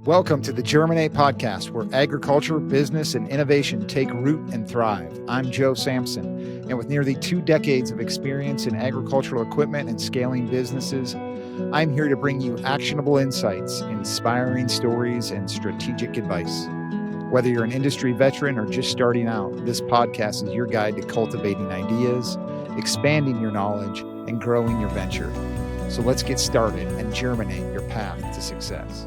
Welcome to the Germinate podcast, where agriculture, business, and innovation take root and thrive. I'm Joe Sampson, and with nearly 2 decades of experience in agricultural equipment and scaling businesses, I'm here to bring you actionable insights, inspiring stories, and strategic advice. Whether you're an industry veteran or just starting out, this podcast is your guide to cultivating ideas, expanding your knowledge, and growing your venture. So let's get started and germinate your path to success.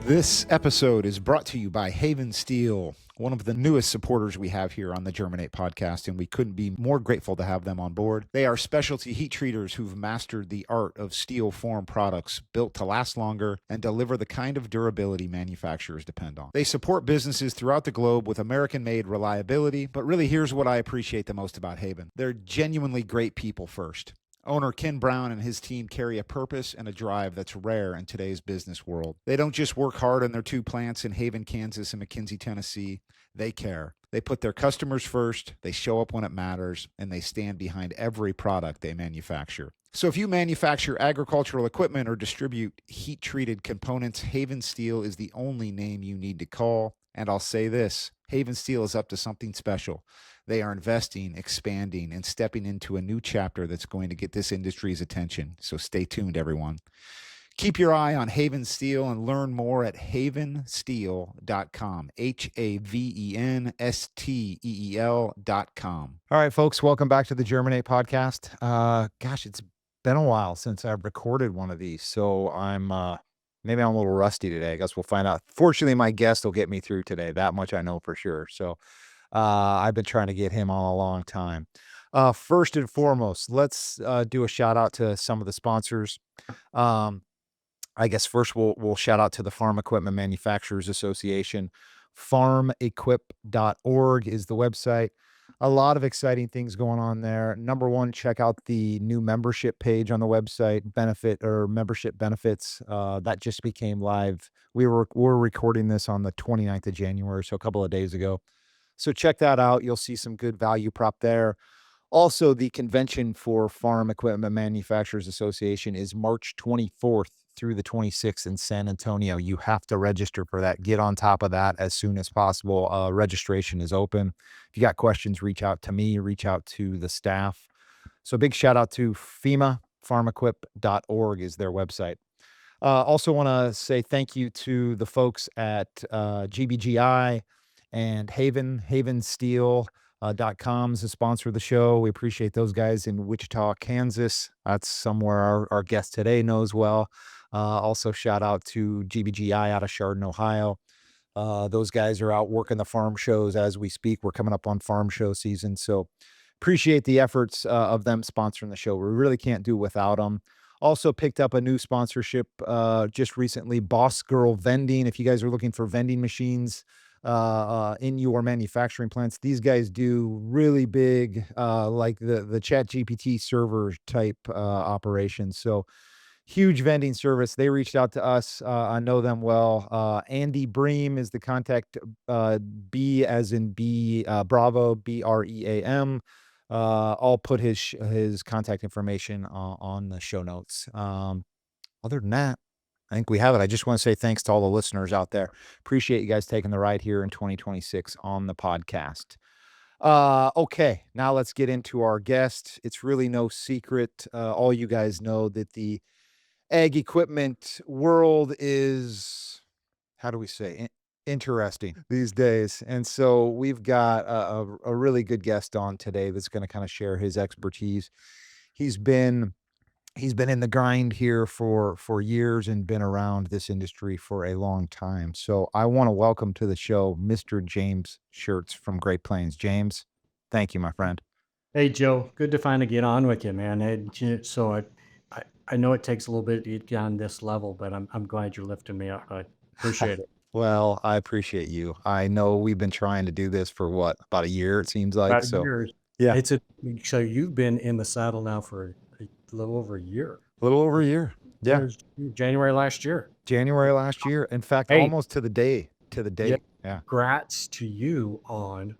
This episode is brought to you by Haven Steel, one of the newest supporters we have here on the Germinate podcast, and we couldn't be more grateful to have them on board. They are specialty heat treaters who've mastered the art of steel form products built to last longer and deliver the kind of durability manufacturers depend on. They support businesses throughout the globe with American-made reliability, but really here's what I appreciate the most about Haven. They're genuinely great people first. Owner Ken Brown and his team carry a purpose and a drive that's rare in today's business world. They don't just work hard on their 2 plants in Haven, Kansas and McKinsey, Tennessee. They care. They put their customers first, they show up when it matters, and they stand behind every product they manufacture. So if you manufacture agricultural equipment or distribute heat-treated components, Haven Steel is the only name you need to call. And I'll say this, Haven Steel is up to something special. They are investing, expanding, and stepping into a new chapter that's going to get this industry's attention. So stay tuned, everyone. Keep your eye on Haven Steel and learn more at havensteel.com, havensteel.com. All right, folks, welcome back to the Germinate podcast. Gosh, it's been a while since I've recorded one of these, so maybe I'm a little rusty today. I guess we'll find out. Fortunately, my guest will get me through today. That much I know for sure. So I've been trying to get him on a long time. First and foremost, let's do a shout out to some of the sponsors. I guess first we'll shout out to the Farm Equipment Manufacturers Association. Farmequip.org is the website. A lot of exciting things going on there. Number one, check out the new membership page on the website, membership benefits. That just became live. We're recording this on the 29th of January, so a couple of days ago. So check that out. You'll see some good value prop there. Also, the convention for Farm Equipment Manufacturers Association is March 24th through the 26th in San Antonio. You have to register for that. Get on top of that as soon as possible. Registration is open. If you got questions, reach out to me, reach out to the staff. So big shout out to FEMA. Farmequip.org is their website. Also want to say thank you to the folks at GBGI and havensteel.com is a sponsor of the show. We appreciate those guys in Wichita, Kansas. That's somewhere our guest today knows well. Also shout out to GBGI out of Chardon, Ohio. Those guys are out working the farm shows as we speak. We're coming up on farm show season. So appreciate the efforts of them sponsoring the show. We really can't do without them. Also picked up a new sponsorship just recently, Boss Girl Vending. If you guys are looking for vending machines in your manufacturing plants, these guys do really big, like the ChatGPT server type operations. So huge vending service. They reached out to us. I know them well. Andy Bream is the contact, B as in B, Bravo, BREAM. I'll put his contact information on the show notes. Other than that, I think we have it. I just want to say thanks to all the listeners out there. Appreciate you guys taking the ride here in 2026 on the podcast. Okay, now let's get into our guest. It's really no secret. All you guys know that the ag equipment world is, how do we say, interesting these days. And so we've got a really good guest on today that's going to kind of share his expertise. He's been in the grind here for years and been around this industry for a long time. So I want to welcome to the show Mr. James Shurts from Great Plains. James, thank you, my friend. Hey, Joe. Good to finally get on with you, man. So I know it takes a little bit to get on this level, but I'm glad you're lifting me up. I appreciate it. Well, I appreciate you. I know we've been trying to do this for about a year, it seems like. About So years. yeah, So you've been in the saddle now for a little over a year. a little over a year. Yeah, It was January last year. January last year. In fact, Hey. almost to the date. Yeah. Congrats to you on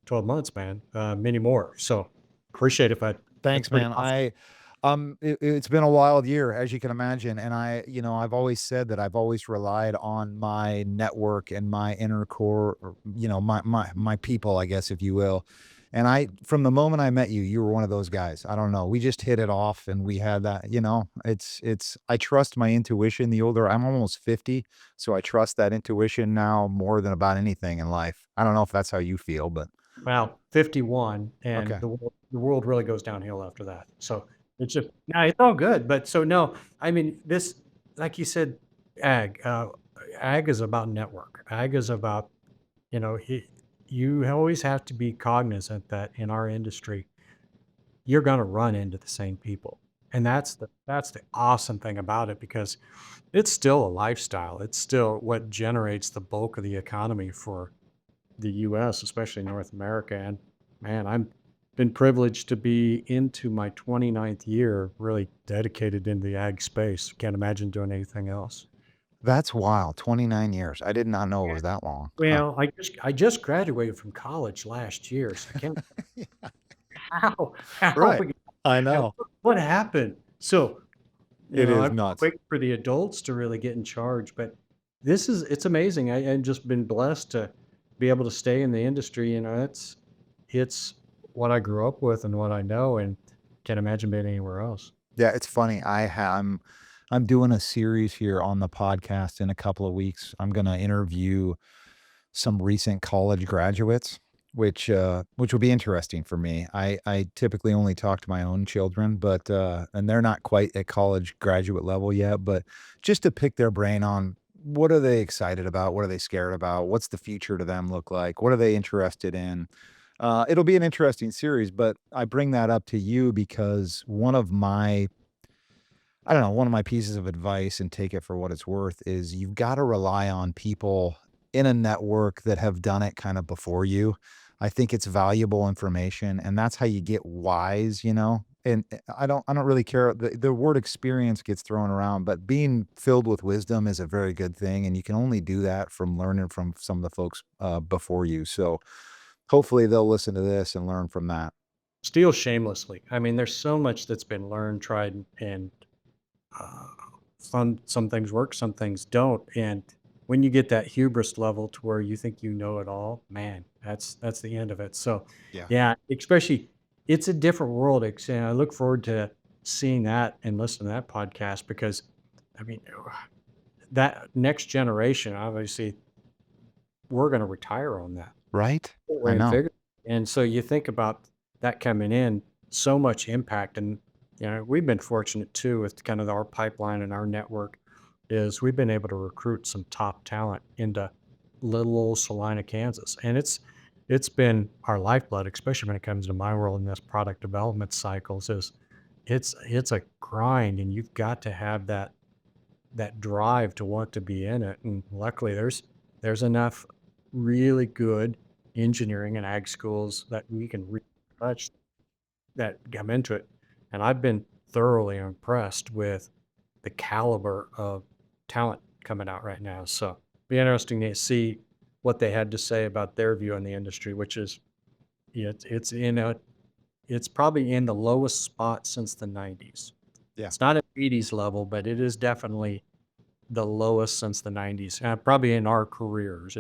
12 months, man. Many more. So appreciate it. Thanks, man. Awesome. It's been a wild year, as you can imagine, and I've always said that I've always relied on my network and my inner core, or, my people, I guess, if you will. And from the moment I met you, you were one of those guys. I don't know. We just hit it off, and we had that. I trust my intuition. I'm almost 50, so I trust that intuition now more than about anything in life. I don't know if that's how you feel, but Well, 51, and okay. the world really goes downhill after that. So it's just no, it's all good. But so no, I mean this, like you said, ag. Ag is about network. Ag is about you always have to be cognizant that in our industry, you're going to run into the same people, and that's the awesome thing about it because it's still a lifestyle. It's still what generates the bulk of the economy for the US, especially North America. And man, I'm been privileged to be into my 29th year, really dedicated in the ag space. Can't imagine doing anything else. That's wild. 29 years. I did not know it was that long. Huh. Well, I just graduated from college last year, so I can't how Right. we I and know. what happened. So, It is I'm nuts. waiting for the adults to really get in charge, but it's amazing. I've just been blessed to be able to stay in the industry. It's what I grew up with and what I know, and can't imagine being anywhere else. Yeah, it's funny. I'm doing a series here on the podcast in a couple of weeks. I'm gonna interview some recent college graduates, which will be interesting for me. I typically only talk to my own children, but and they're not quite at college graduate level yet, but just to pick their brain on what are they excited about? What are they scared about? What's the future to them look like? What are they interested in? It'll be an interesting series, but I bring that up to you because I don't know, one of my pieces of advice, and take it for what it's worth, is you've gotta rely on people in a network that have done it kind of before you. I think it's valuable information, and that's how you get wise, you know? And I don't really care. The word experience gets thrown around, but being filled with wisdom is a very good thing, and you can only do that from learning from some of the folks, before you. So, hopefully, they'll listen to this and learn from that. Steal shamelessly. I mean, there's so much that's been learned, tried, and uh, some things work, some things don't. And when you get that hubris level to where you think you know it all, man, that's the end of it. So, Yeah. yeah, especially it's a different world. And I look forward to seeing that and listening to that podcast because, I mean, that next generation, obviously, we're going to retire on that Right? I way and know. figure. And so you think about that coming in, so much impact. And, we've been fortunate too with kind of our pipeline and our network is we've been able to recruit some top talent into little old Salina, Kansas. And it's been our lifeblood, especially when it comes to my role in this product development cycles is it's a grind and you've got to have that drive to want to be in it. And luckily, there's enough really good engineering and ag schools that we can touch that come into it. And I've been thoroughly impressed with the caliber of talent coming out right now. So be interesting to see what they had to say about their view on the industry, which is it's probably in the lowest spot since the 90s. Yeah. It's not at 80s level, but it is definitely the lowest since the 90s, probably in our careers.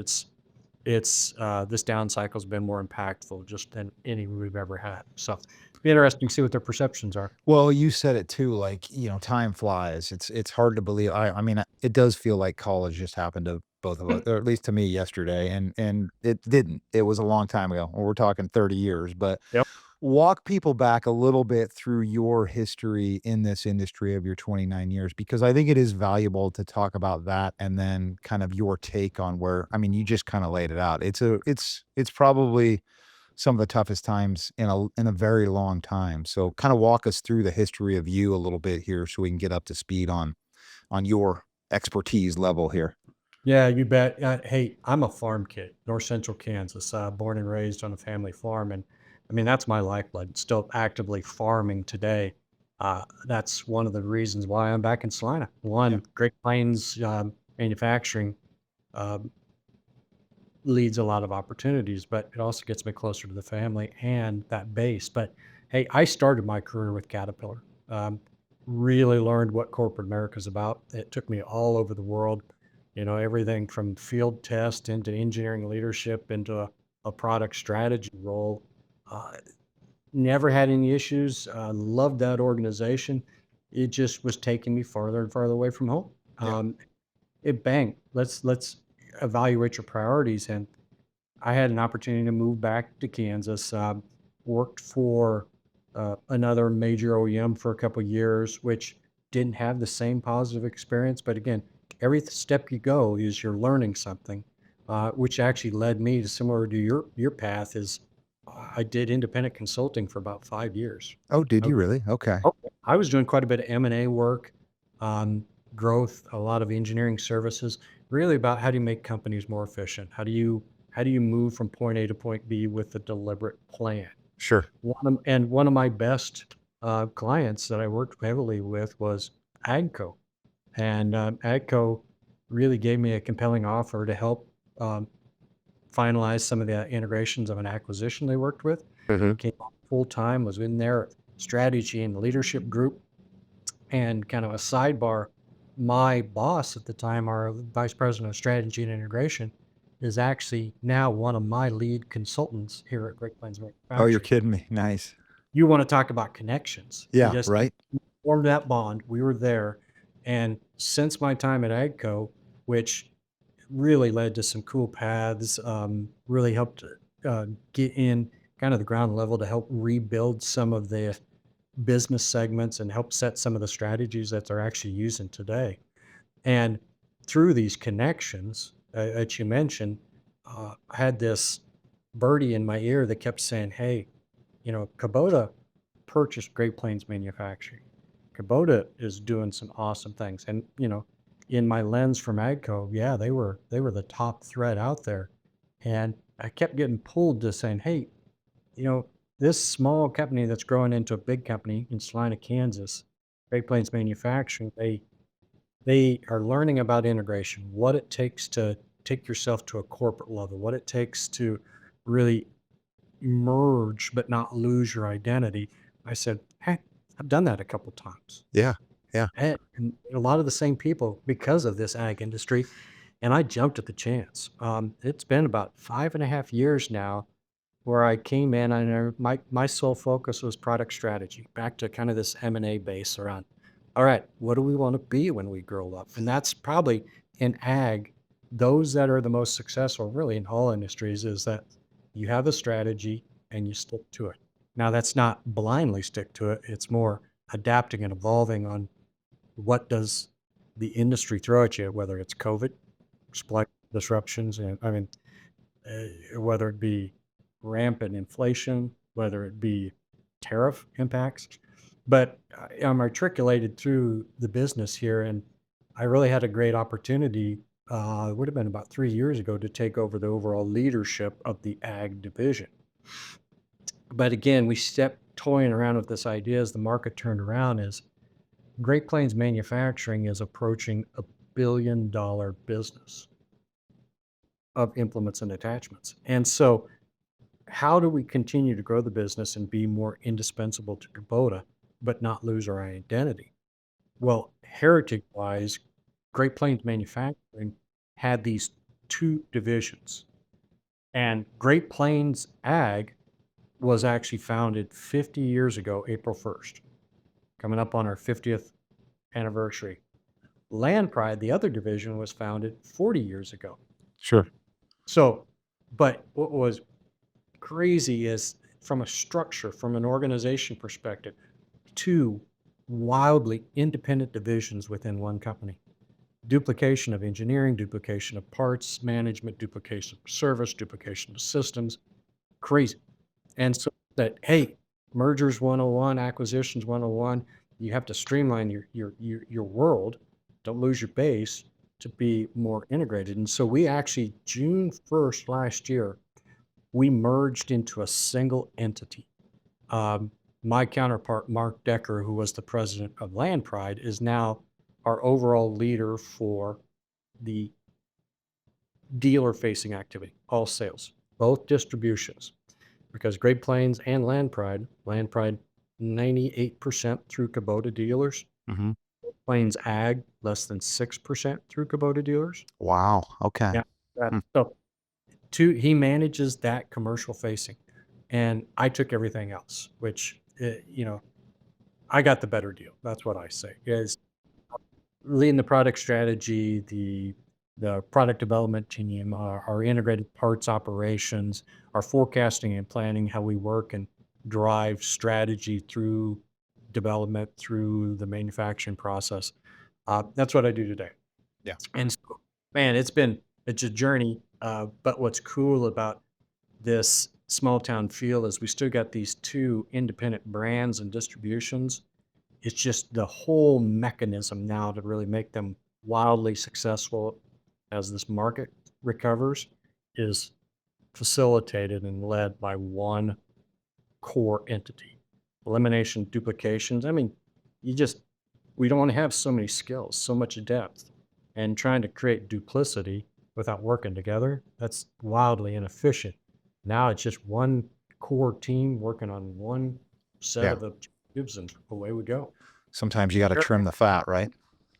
This down cycle's been more impactful just than any we've ever had. So, be interesting to see what their perceptions are. Well, you said it too, like, time flies. It's hard to believe. I mean, it does feel like college just happened to both of us, or at least to me yesterday, and it didn't. It was a long time ago. We're talking 30 years, but Yep. walk people back a little bit through your history in this industry of your 29 years, because I think it is valuable to talk about that and then kind of your take on where, I mean, you just kind of laid it out. It's probably some of the toughest times in a very long time. So kind of walk us through the history of you a little bit here so we can get up to speed on your expertise level here. Yeah, you bet. Hey, I'm a farm kid, North Central Kansas, born and raised on a family farm, and I mean that's my lifeblood. Still actively farming today. That's one of the reasons why I'm back in Salina. Yeah. One, Great Plains manufacturing. um, leads a lot of opportunities, but it also gets me closer to the family and that base. But hey, I started my career with Caterpillar. Really learned what corporate America is about. It took me all over the world, everything from field test into engineering leadership into a product strategy role. Uh, Never had any issues. Loved that organization. It just was taking me farther and farther away from home. Yeah. It bang. Let's evaluate your priorities. And I had an opportunity to move back to Kansas. Worked for another major OEM for a couple years, which didn't have the same positive experience. But again, every step you go is you're learning something, which actually led me to similar to your path. Is I did independent consulting for about 5 years. Oh, did you really? Okay. Okay. I was doing quite a bit of M&A work, um, growth, a lot of engineering services, really about how do you make companies more efficient? How do you move from point A to point B with a deliberate plan? Sure. One of my best clients that I worked heavily with was AGCO, and AGCO really gave me a compelling offer to help um, finalize some of the integrations of an acquisition they worked with. Mhm. Came on full time, was in their strategy and leadership group. And kind of a sidebar, my boss at the time, our vice president of strategy and integration, is actually now one of my lead consultants here at Great Plains Oh, you're Manufacturing. kidding me. Nice. You want to talk about connections. You Yeah, just right? formed that bond. We were there. And since my time at AGCO, which really led to some cool paths, really helped get in kind of the ground level to help rebuild some of the business segments and help set some of the strategies that they're actually using today. And through these connections that you mentioned, I had this birdie in my ear that kept saying, "Hey, Kubota purchased Great Plains Manufacturing. Kubota is doing some awesome things." And in my lens from Agco, yeah, they were the top threat out there. And I kept getting pulled to saying, "Hey, you know, this small company that's growing into a big company in Salina, Kansas, Great Plains Manufacturing, they are learning about integration, what it takes to take yourself to a corporate level, what it takes to really merge but not lose your identity." I said, "Hey, I've done that a couple times. Yeah. Yeah. And a lot of the same people because of this ag industry, and I jumped at the chance." It's been about 5.5 years now where I came in and my sole focus was product strategy, back to kind of this M&A base around, all right, what do we want to be when we grow up? And that's probably in ag, those that are the most successful, really in all industries, is that you have a strategy and you stick to it. Now, that's not blindly stick to it. It's more adapting and evolving on what does the industry throw at you, whether it's COVID, supply disruptions, and I mean, whether it be rampant inflation, whether it be tariff impacts. But I'm articulated through the business here, and I really had a great opportunity. It would have been about 3 years ago to take over the overall leadership of the ag division. But again, we stepped toying around with this idea as the market turned around. Is Great Plains Manufacturing is approaching $1 billion business of implements and attachments. And so how do we continue to grow the business and be more indispensable to Kubota, but not lose our identity? Well, heritage wise, Great Plains Manufacturing had these two divisions, and Great Plains Ag was actually founded 50 years ago, April 1st, coming up on our 50th anniversary. Land Pride, the other division, was founded 40 years ago. Sure. So, but what was crazy is from a structure, from an organization perspective, two wildly independent divisions within one company. Duplication of engineering, duplication of parts, management, duplication of service, duplication of systems, crazy. And so that, hey, mergers 101, acquisitions 101, you have to streamline your world, don't lose your base to be more integrated. And so we actually, June 1st last year, we merged into a single entity. Um, my counterpart, Mark Decker, who was the president of Land Pride, is now our overall leader for the dealer facing activity, all sales, both distributions, because Great Plains and Land Pride 98% through Kubota dealers. Mhm. Plains Ag, less than 6% through Kubota dealers. Wow, okay. Yeah. That Hmm, so he manages that commercial facing, and I took everything else, which, I got the better deal. That's what I say, is leading the product strategy, the product development team, our integrated parts operations, our forecasting and planning, how we work and drive strategy through development, through the manufacturing process. That's what I do today. yeah. And so, man, it's a journey. But what's cool about this small town feel is we still got these two independent brands and distributions. It's just the whole mechanism now to really make them wildly successful as this market recovers is facilitated and led by one core entity. Elimination, duplications. I mean, you just, we don't want to have so many skills, so much depth, and trying to create duplicity without working together. That's wildly inefficient. Now it's just one core team working on one set Yeah. of objectives, and away we go. Sometimes you gotta Sure. trim the fat, right?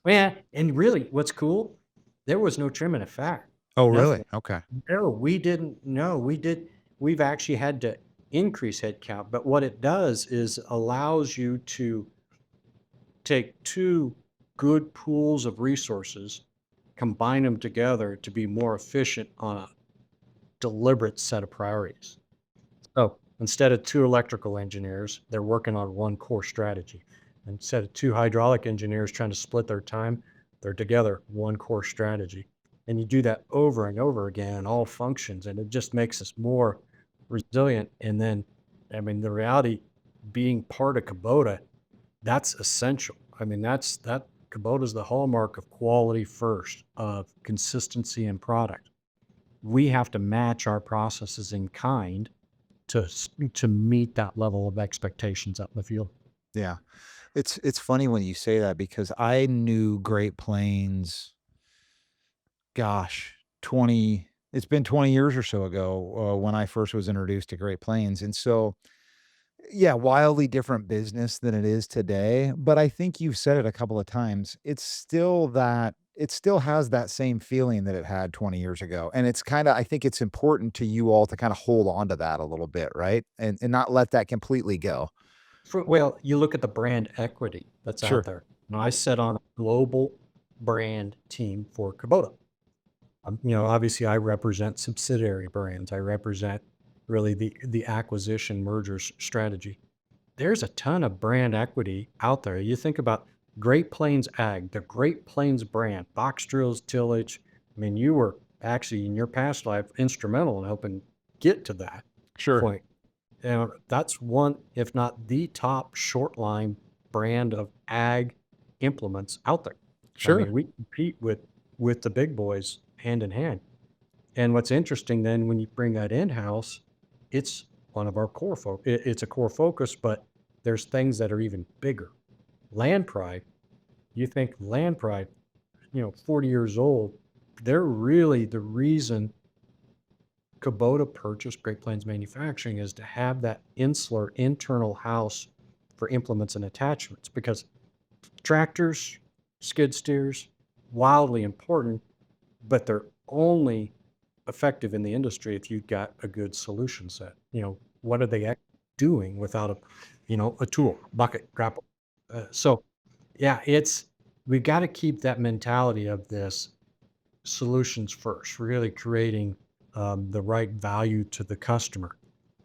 Yeah, and really, what's cool, there was no trimming of fat. Oh, really? Nothing. Okay. No, we didn't no, we've actually had to increase headcount, but what it does is allows you to take 2 good pools of resources, combine them together to be more efficient on a deliberate set of priorities. So instead of 2 electrical engineers, they're working on one core strategy. Instead of 2 hydraulic engineers trying to split their time, they're together, one core strategy. And you do that over and over again in all functions, and it just makes us more resilient. And then, I mean, the reality being part of Kubota, that's essential. I mean, that Kubota is the hallmark of quality first, of consistency in product. We have to match our processes in kind to meet that level of expectations out in the field. Yeah. It's funny when you say that because I knew Great Plains, gosh, 20 it's been 20 years or so ago, when I first was introduced to Great Plains, and so, yeah, wildly different business than it is today, but I think you've said it a couple of times. It still has that same feeling that it had 20 years ago, and it's kinda I think it's important to you all to kinda hold on to that a little bit, right? And not let that completely go. Well, you look at the brand equity that's out Sure. there. Now, I sit on a global brand team for Kubota. Obviously, I represent subsidiary brands. I represent really the acquisition mergers strategy. There's a ton of brand equity out there. You think about Great Plains Ag, the Great Plains brand, box drills, tillage. I mean, you were actually in your past life instrumental in helping get to that Sure. point. And that's one, if not the top short line brand of ag implements out there. I Sure. mean, we compete with the big boys hand in hand. And what's interesting then when you bring that in-house, it's one of our it's a core focus, but there's things that are even bigger. Land pride, you think land pride, 40 years old, they're really the reason Kubota purchased Great Plains Manufacturing is to have that insular internal house for implements and attachments because tractors, skid steers, wildly important, but they're only effective in the industry if you've got a good solution set. What are they doing without a tool, bucket, grapple? So, yeah, we've got to keep that mentality of this solutions first, really creating the right value to the customer.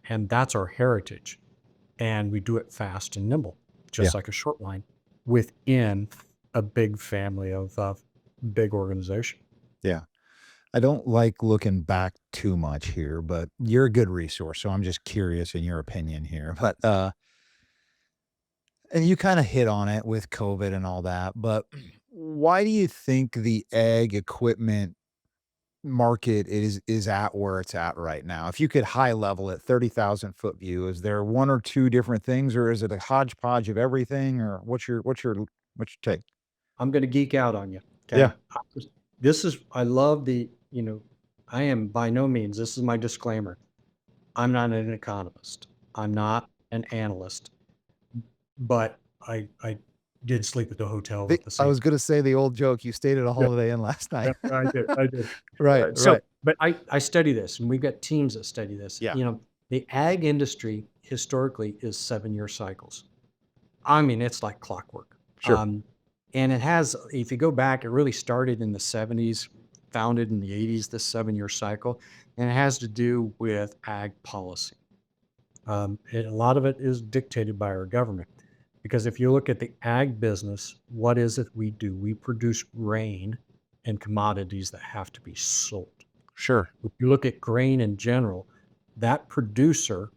And that's our heritage. And we do it fast and nimble, Yeah. just like a short line within a big family of big organization. Yeah. I don't like looking back too much here, but you're a good resource, so I'm just curious in your opinion here. But, and you kinda hit on it with COVID and all that, but why do you think the ag equipment market is at where it's at right now? If you could high level it, 30,000-foot view, is there 1 or 2 different things, or is it a hodgepodge of everything, or what's your take? I'm going to geek out on you. Yeah, Okay. I love I am by no means, this is my disclaimer. I'm not an economist. I'm not an analyst. but I did sleep at the hotel with the I same. was gonna say the old joke, you stayed at a Yeah, Holiday Inn last night. yeah, I did. Right, So, right. but I study this, and we've got teams that study this. Yeah, The ag industry historically is 7-year cycles. I mean, it's like clockwork. sure. Um, and it has, if you go back, it really started in the 70s, founded in the 80s, this 7-year cycle, and it has to do with ag policy. A lot of it is dictated by our government. Because if you look at the ag business, what is it we do? We produce grain and commodities that have to be sold. Sure. If you look at grain in general, that producer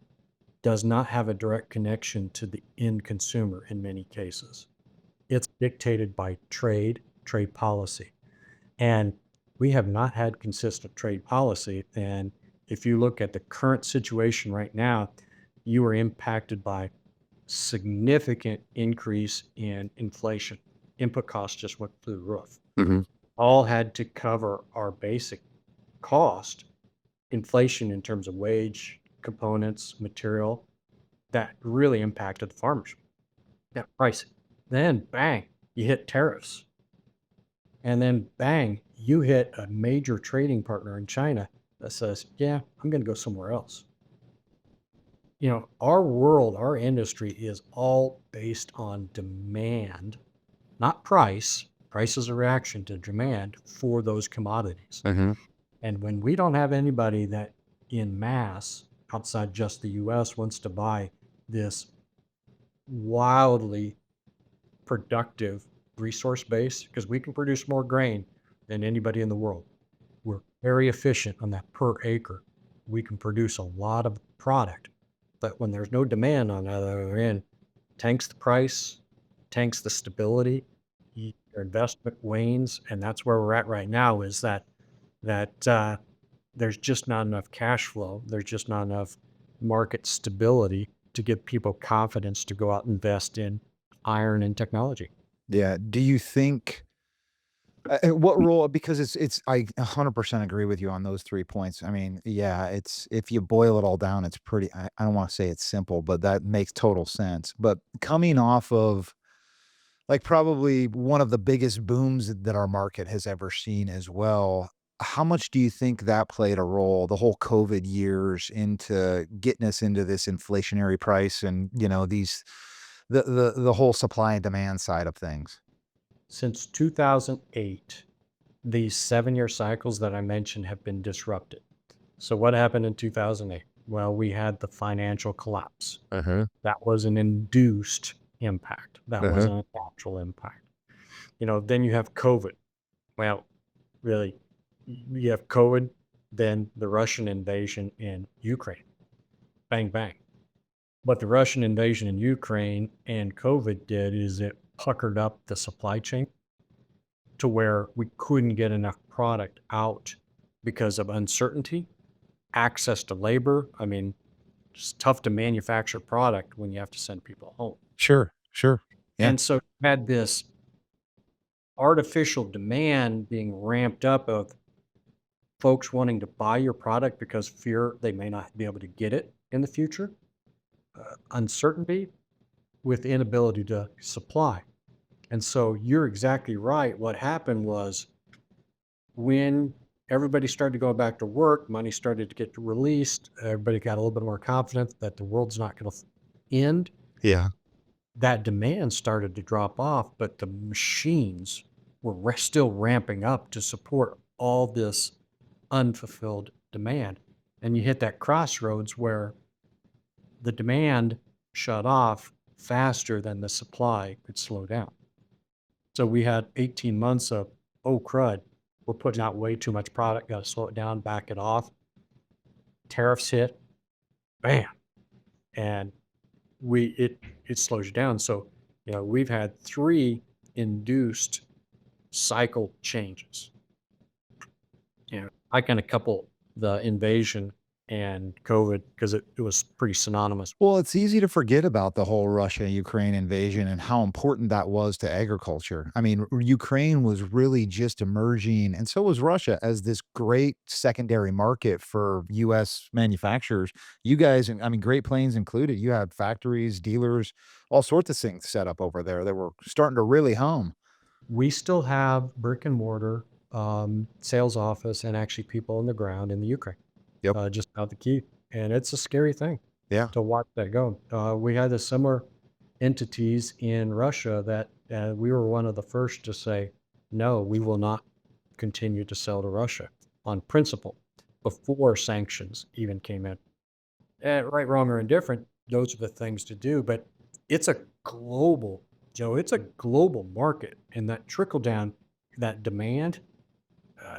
does not have a direct connection to the end consumer in many cases. It's dictated by trade policy. And we have not had consistent trade policy. And if you look at the current situation right now, you are impacted by significant increase in inflation. Input costs just went through the roof. Mhm. All had to cover our basic cost, inflation in terms of wage, components, material, that really impacted the farmers. That pricing. Then bang, you hit tariffs. And then bang, you hit a major trading partner in China that says, yeah, I'm going to go somewhere else. Our world, our industry is all based on demand, not price. Price is a reaction to demand for those commodities. Mhm. And when we don't have anybody that in mass outside just the US wants to buy this wildly productive resource base, because we can produce more grain than anybody in the world. We're very efficient on that per acre. We can produce a lot of product. But when there's no demand on the other end, tanks the price, tanks the stability, your investment wanes, and that's where we're at right now. Is that there's just not enough cash flow. There's just not enough market stability to give people confidence to go out and invest in iron and technology. Yeah. Do you think what role because it's I 100% agree with you on those 3 points. I mean, yeah, it's if you boil it all down, it's pretty I don't wanna say it's simple, but that makes total sense. But coming off of, like, probably one of the biggest booms that our market has ever seen as well, how much do you think that played a role, the whole COVID years into getting us into this inflationary price and, these the whole supply and demand side of things? Since 2008, these 7-year cycles that I mentioned have been disrupted. So what happened in 2008? Well, we had the financial collapse. Uh-huh. That was an induced impact. That Uh-huh. wasn't a natural impact. Then you have COVID. Well, really, you have COVID, then the Russian invasion in Ukraine. Bang, bang. What the Russian invasion in Ukraine and COVID did is it puckered up the supply chain to where we couldn't get enough product out because of uncertainty, access to labor. I mean, it's tough to manufacture product when you have to send people home. Sure, sure. Yeah. And so you had this artificial demand being ramped up of folks wanting to buy your product because fear they may not be able to get it in the future, uncertainty with inability to supply. And so you're exactly right. What happened was when everybody started to go back to work, money started to get released, everybody got a little bit more confident that the world's not going to end. Yeah. That demand started to drop off, but the machines were still ramping up to support all this unfulfilled demand. And you hit that crossroads where the demand shut off faster than the supply could slow down. So we had 18 months of, oh crud, we're putting out way too much product, got to slow it down, back it off. Tariffs hit, bam, and it slows you down. So we've had 3 induced cycle changes. I kind of couple the invasion and COVID because it was pretty synonymous. Well, it's easy to forget about the whole Russia-Ukraine invasion and how important that was to agriculture. I mean, Ukraine was really just emerging, and so was Russia, as this great secondary market for US manufacturers. You guys, and I mean, Great Plains included, you had factories, dealers, all sorts of things set up over there that were starting to really hum. We still have brick and mortar, sales office and actually people on the ground in the Ukraine, Yep. just out the key, and it's a scary thing Yeah. to watch that go. We had a similar entities in Russia that, we were one of the first to say, "No, we will not continue to sell to Russia," on principle, before sanctions even came in. Right, wrong, or indifferent, those are the things to do, but it's a global it's a global market, and that trickle down, that demand, uh,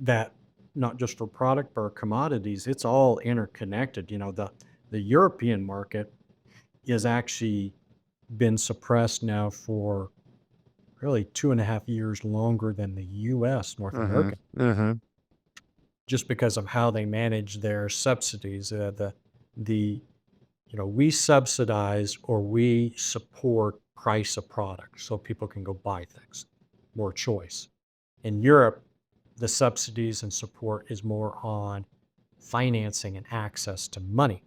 that not just for product, but commodities, it's all interconnected. The European market is actually been suppressed now for really 2.5 years longer than the US, North Mhm. America, Mhm. just because of how they manage their subsidies. The we subsidize or we support price of products so people can go buy things, more choice. In Europe, the subsidies and support is more on financing and access to money.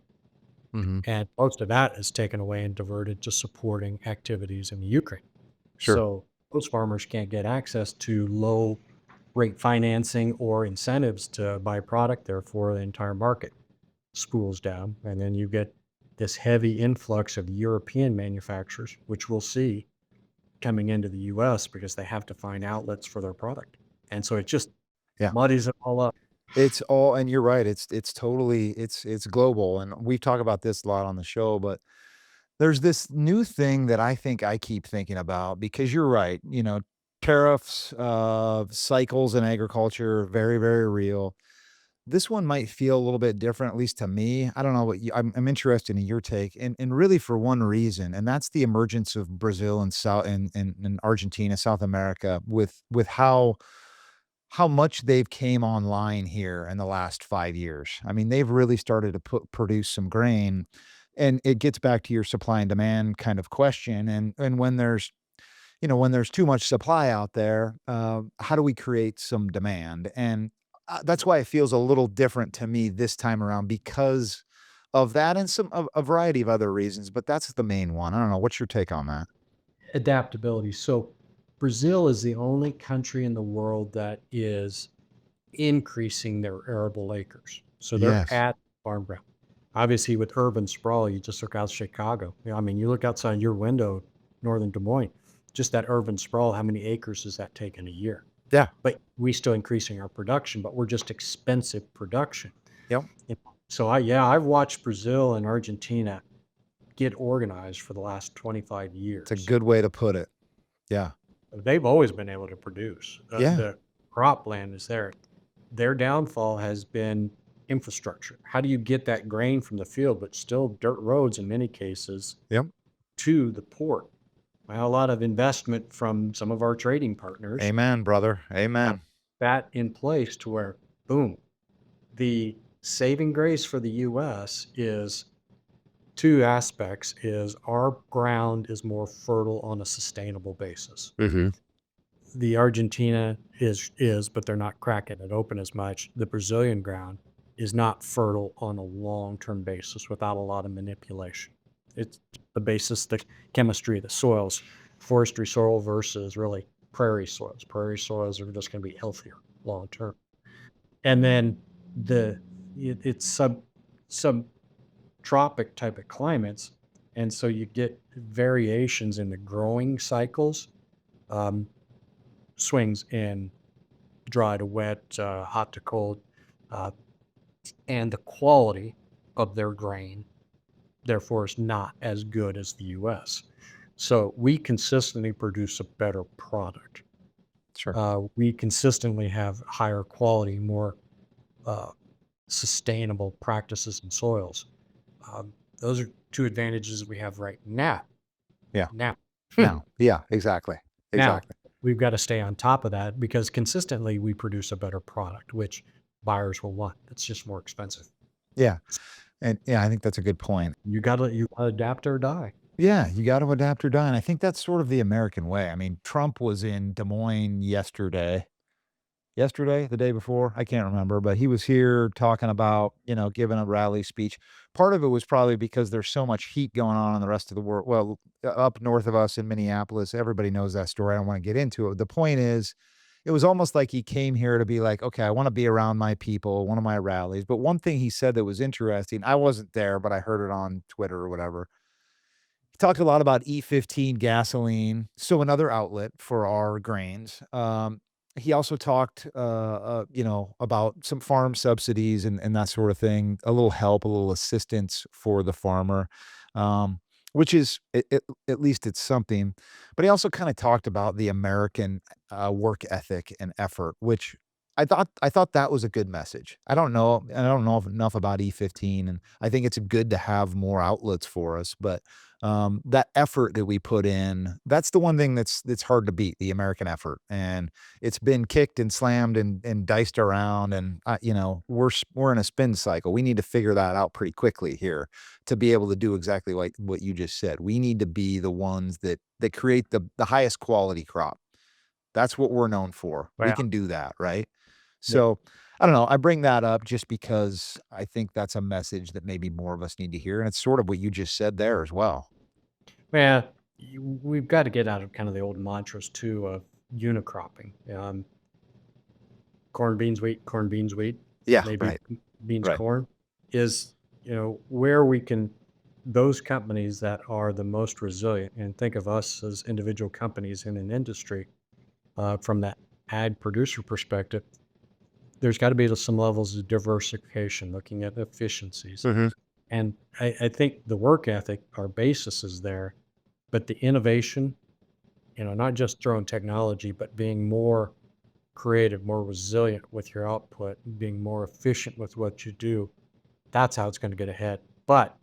Mhm. And most of that is taken away and diverted to supporting activities in the Ukraine. Sure. So those farmers can't get access to low rate financing or incentives to buy product. Therefore, the entire market spools down. And then you get this heavy influx of European manufacturers, which we'll see coming into the US because they have to find outlets for their product. And so it just Yeah. muddies it all up. It's all, and you're right, it's totally, it's global, and we've talked about this a lot on the show, but there's this new thing that I think I keep thinking about, because you're right, tariffs, cycles in agriculture, very, very real. This one might feel a little bit different, at least to me. I don't know what I'm interested in your take, and really for one reason, and that's the emergence of Brazil and South and Argentina, South America, with how much they've came online here in the last 5 years. I mean, they've really started to produce some grain, and it gets back to your supply and demand kind of question, and when there's too much supply out there, how do we create some demand? And, that's why it feels a little different to me this time around, because of that and a variety of other reasons, but that's the main one. I don't know, what's your take on that? Adaptability. So Brazil is the only country in the world that is increasing their arable acres. So they're Yes. at farm ground. Obviously, with urban sprawl, you just look out Chicago. I mean, you look outside your window, northern Des Moines, just that urban sprawl, how many acres does that take in a year? Yeah. But we still increasing our production, but we're just expensive production. Yep. So I've watched Brazil and Argentina get organized for the last 25 It's a years. good way to put it. Yeah. They've always been able to produce. Yeah. The cropland is there. Their downfall has been infrastructure. How do you get that grain from the field, but still dirt roads in many cases, Yep. to the port? Well, a lot of investment from some of our trading partners Amen, brother. have Amen. that in place to where, boom, the saving grace for the US is two aspects: is our ground is more fertile on a sustainable basis. Mhm. The Argentina is, but they're not cracking it open as much. The Brazilian ground is not fertile on a long-term basis without a lot of manipulation. It's the basis, the chemistry of the soils, forestry soil versus really prairie soils. Prairie soils are just going to be healthier long term. And then the it's subtropic type of climates, and so you get variations in the growing cycles, um, swings in dry to wet, hot to cold, uh, and the quality of their grain, therefore, is not as good as the US. So we consistently produce a better product. Sure. We consistently have higher quality, more uh, sustainable practices and soils. Those are two advantages we have right now. Yeah. Now, Now. Yeah, exactly. now Exactly. we've got to stay on top of that because consistently we produce a better product, which buyers will want. It's just more expensive. Yeah, and yeah, I think that's a good point. You gotta adapt or die. Yeah, you got to adapt or die, and I think that's sort of the American way. I mean, Trump was in Des Moines yesterday, the day before, I can't remember, but he was here talking about, giving a rally speech. Part of it was probably because there's so much heat going on in the rest of the world. Well, up north of us in Minneapolis, everybody knows that story. I don't want to get into it. The point is, it was almost like he came here to be like, okay, I want to be around my people, one of my rallies. But one thing he said that was interesting, I wasn't there, but I heard it on Twitter or whatever. He talked a lot about E15 gasoline, so another outlet for our grains. He also talked, about some farm subsidies and that sort of thing, a little help, a little assistance for the farmer, um, which is at least it's something. But he also kind of talked about the American work ethic and effort, which I thought that was a good message. I don't know enough about E15, and I think it's good to have more outlets for us, but that effort that we put in, that's the one thing that's hard to beat, the American effort. And it's been kicked and slammed and diced around. And, we're in a spin cycle. We need to figure that out pretty quickly here to be able to do exactly like what you just said. We need to be the ones that create the highest quality crop. That's what we're known for. We Well, can do that, right? yeah, So, I don't know, I bring that up just because I think that's a message that maybe more of us need to hear, and it's sort of what you just said there as well. man, we've got to get out of kind of the old mantras too of unicropping. Corn, beans, wheat, corn, beans, wheat, Yeah, maybe right, beans, right. corn is, where we can, those companies that are the most resilient, and think of us as individual companies in an industry from that ag producer perspective, there's got to be some levels of diversification, looking at efficiencies. Mhm. And I think the work ethic, our basis is there, but the innovation, not just throwing technology, but being more creative, more resilient with your output, being more efficient with what you do. That's how it's going to get ahead. But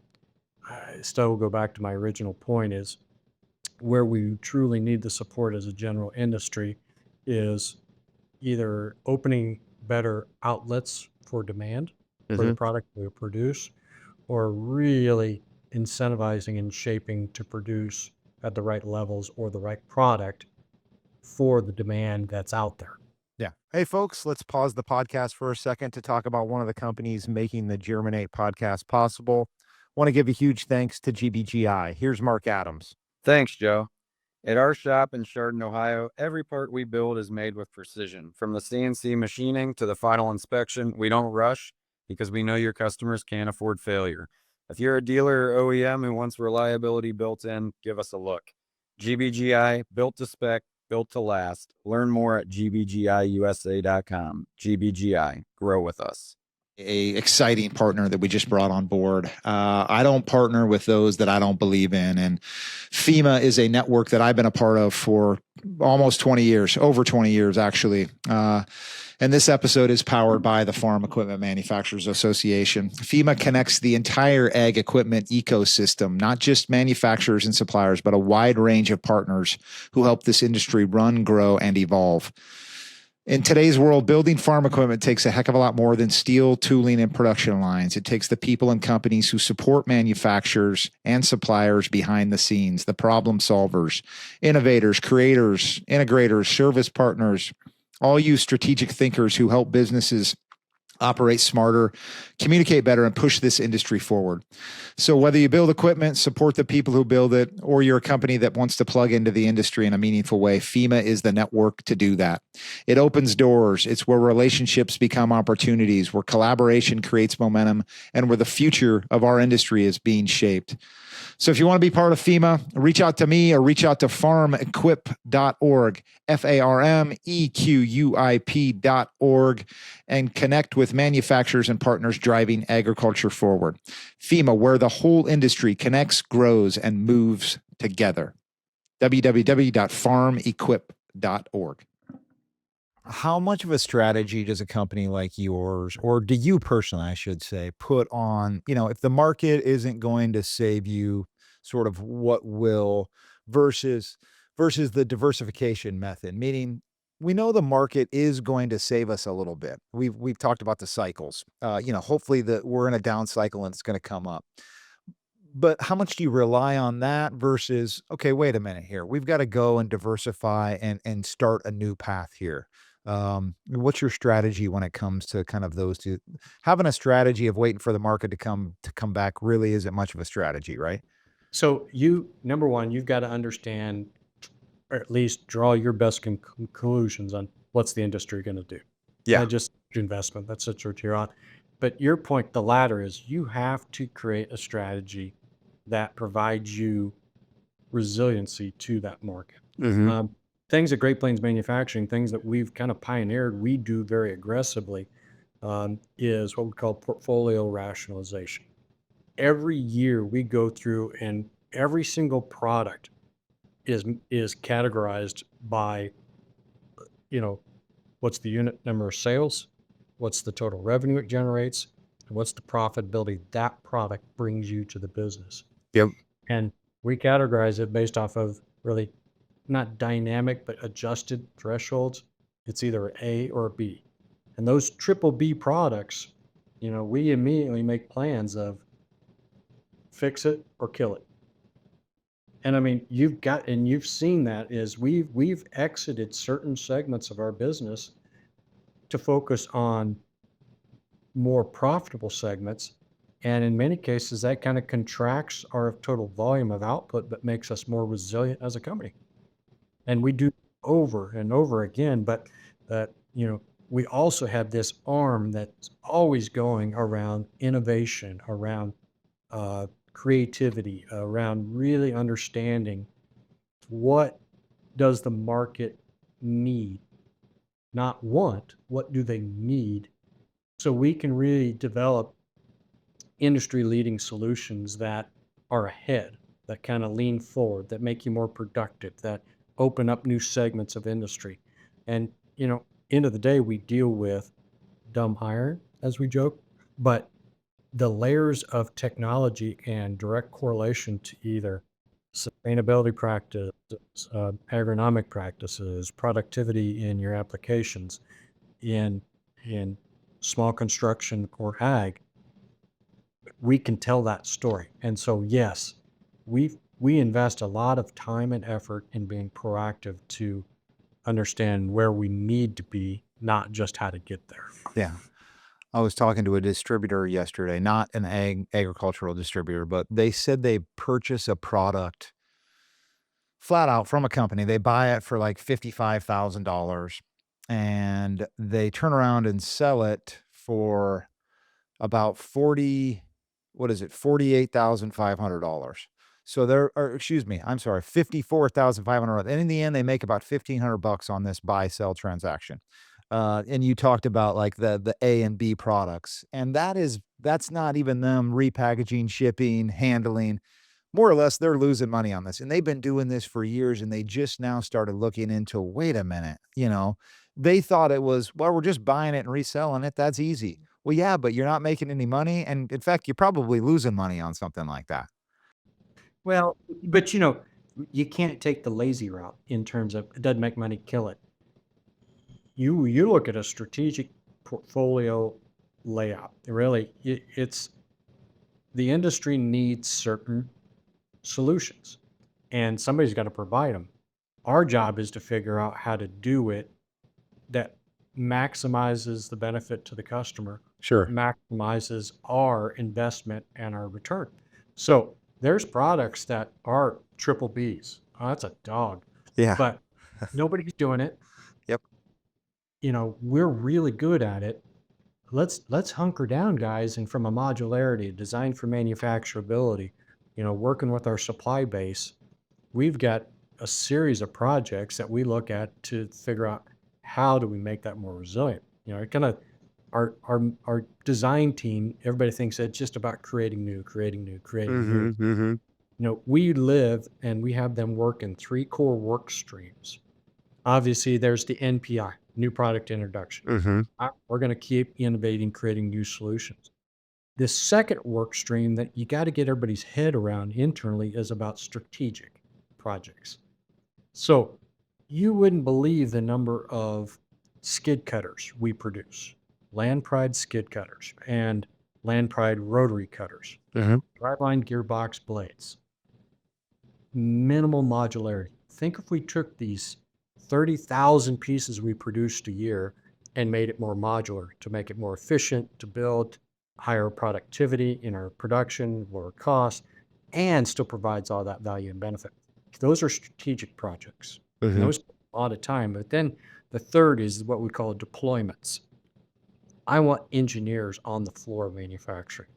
I still go back to my original point is where we truly need the support as a general industry is either opening better outlets for demand for the Mhm. product we produce or really incentivizing and shaping to produce at the right levels or the right product for the demand that's out there. Yeah. Hey, folks, let's pause the podcast for a second to talk about one of the companies making the Germinate podcast possible. Want to give a huge thanks to GBGI. Here's Mark Adams. Thanks, Joe. At our shop in Chardon, Ohio, every part we build is made with precision. From the CNC machining to the final inspection, we don't rush because we know your customers can't afford failure. If you're a dealer or OEM who wants reliability built in, give us a look. GBGI, built to spec, built to last. Learn more at gbgiusa.com. GBGI, grow with us. A exciting partner that we just brought on board. I don't partner with those that I don't believe in. And FEMA is a network that I've been a part of for almost 20 years, over 20 years, actually. And this episode is powered by the Farm Equipment Manufacturers Association. FEMA connects the entire ag equipment ecosystem, not just manufacturers and suppliers, but a wide range of partners who help this industry run, grow, and evolve. In today's world, building farm equipment takes a heck of a lot more than steel, tooling, and production lines. It takes the people and companies who support manufacturers and suppliers behind the scenes, the problem solvers, innovators, creators, integrators, service partners, all you strategic thinkers who help businesses operate smarter, communicate better, and push this industry forward. So whether you build equipment, support the people who build it, or you're a company that wants to plug into the industry in a meaningful way, FEMA is the network to do that. It opens doors. It's where relationships become opportunities, where collaboration creates momentum, and where the future of our industry is being shaped. So if you want to be part of FEMA, reach out to me or reach out to farmequip.org, FARMEQUIP.org, and connect with manufacturers and partners driving agriculture forward. FEMA, where the whole industry connects, grows, and moves together. www.farmequip.org. How much of a strategy does a company like yours, or do you personally, I should say, put on, if the market isn't going to save you, sort of what will versus the diversification method? Meaning, we know the market is going to save us a little bit. We've talked about the cycles. Hopefully that we're in a down cycle and it's going to come up. But how much do you rely on that versus, okay, wait a minute here. We've got to go and diversify and start a new path here. What's your strategy when it comes to kind of those two? Having a strategy of waiting for the market to come back really isn't much of a strategy, right? So number one, you've got to understand, or at least draw your best conclusions on what's the industry going to do. Yeah. Not just investment. That's what you're on. But your point, the latter, is you have to create a strategy that provides you resiliency to that market. Mm-hmm. Things at Great Plains Manufacturing, things that we've kind of pioneered, we do very aggressively, is what we call portfolio rationalization. Every year we go through, and every single product is categorized by, you know, what's the unit number of sales, what's the total revenue it generates, and what's the profitability that product brings you to the business. Yep. And we categorize it based off of really not dynamic, but adjusted thresholds. It's either an A or a B. And those triple B products, we immediately make plans of fix it or kill it. And I mean, you've seen that is we've exited certain segments of our business to focus on more profitable segments. And in many cases, that kind of contracts our total volume of output, but makes us more resilient as a company. And we do over and over again, but we also have this arm that's always going around innovation, around creativity, around really understanding what does the market need, not want, what do they need, so we can really develop industry leading solutions that are ahead, that kind of lean forward, that make you more productive, that open up new segments of industry. And, end of the day, we deal with dumb iron, as we joke, but the layers of technology and direct correlation to either sustainability practices, agronomic practices, productivity in your applications, in in small construction or ag, we can tell that story. And so, yes, we invest a lot of time and effort in being proactive to understand where we need to be, not just how to get there. Yeah. I was talking to a distributor yesterday, not an agricultural distributor, but they said they purchase a product flat out from a company. They buy it for like $55,000 and they turn around and sell it for about 40, what is it? $48,500. So excuse me, I'm sorry, 54,500. And in the end, they make about 1,500 bucks on this buy sell transaction. And you talked about like the A and B products, and that's not even them repackaging, shipping, handling. More or less, they're losing money on this, and they've been doing this for years, and they just now started looking into, wait a minute, they thought it was, well, we're just buying it and reselling it. That's easy. Well, yeah, but you're not making any money, and in fact, you're probably losing money on something like that. Well, but you can't take the lazy route in terms of it doesn't make money, kill it. You look at a strategic portfolio layout. Really, it's the industry needs certain solutions, and somebody's got to provide them. Our job is to figure out how to do it that maximizes the benefit to the customer, Sure. maximizes our investment and our return. So there's products that are triple Bs. Oh, that's a dog, Yeah. but nobody's doing it. Yep. We're really good at it. Let's hunker down, guys, and from a modularity, design for manufacturability, working with our supply base, we've got a series of projects that we look at to figure out how do we make that more resilient. It kind of our design team, everybody thinks it's just about creating new, creating new, creating new. Mm-hmm. Mm-hmm. We live and we have them work in three core work streams. Obviously, there's the NPI, new product introduction. Mm-hmm. We're going to keep innovating, creating new solutions. The second work stream that you got to get everybody's head around internally is about strategic projects. So, You wouldn't believe the number of skid cutters we produce. Land Pride skid cutters and Land Pride rotary cutters, Mhm. driveline gearbox blades, minimal modularity. Think if we took these 30,000 pieces we produced a year and made it more modular to make it more efficient to build, higher productivity in our production, lower cost, and still provides all that value and benefit. Those are strategic projects. And Mhm. those take a lot of time. But then the third is what we call deployments. I want engineers on the floor of manufacturing,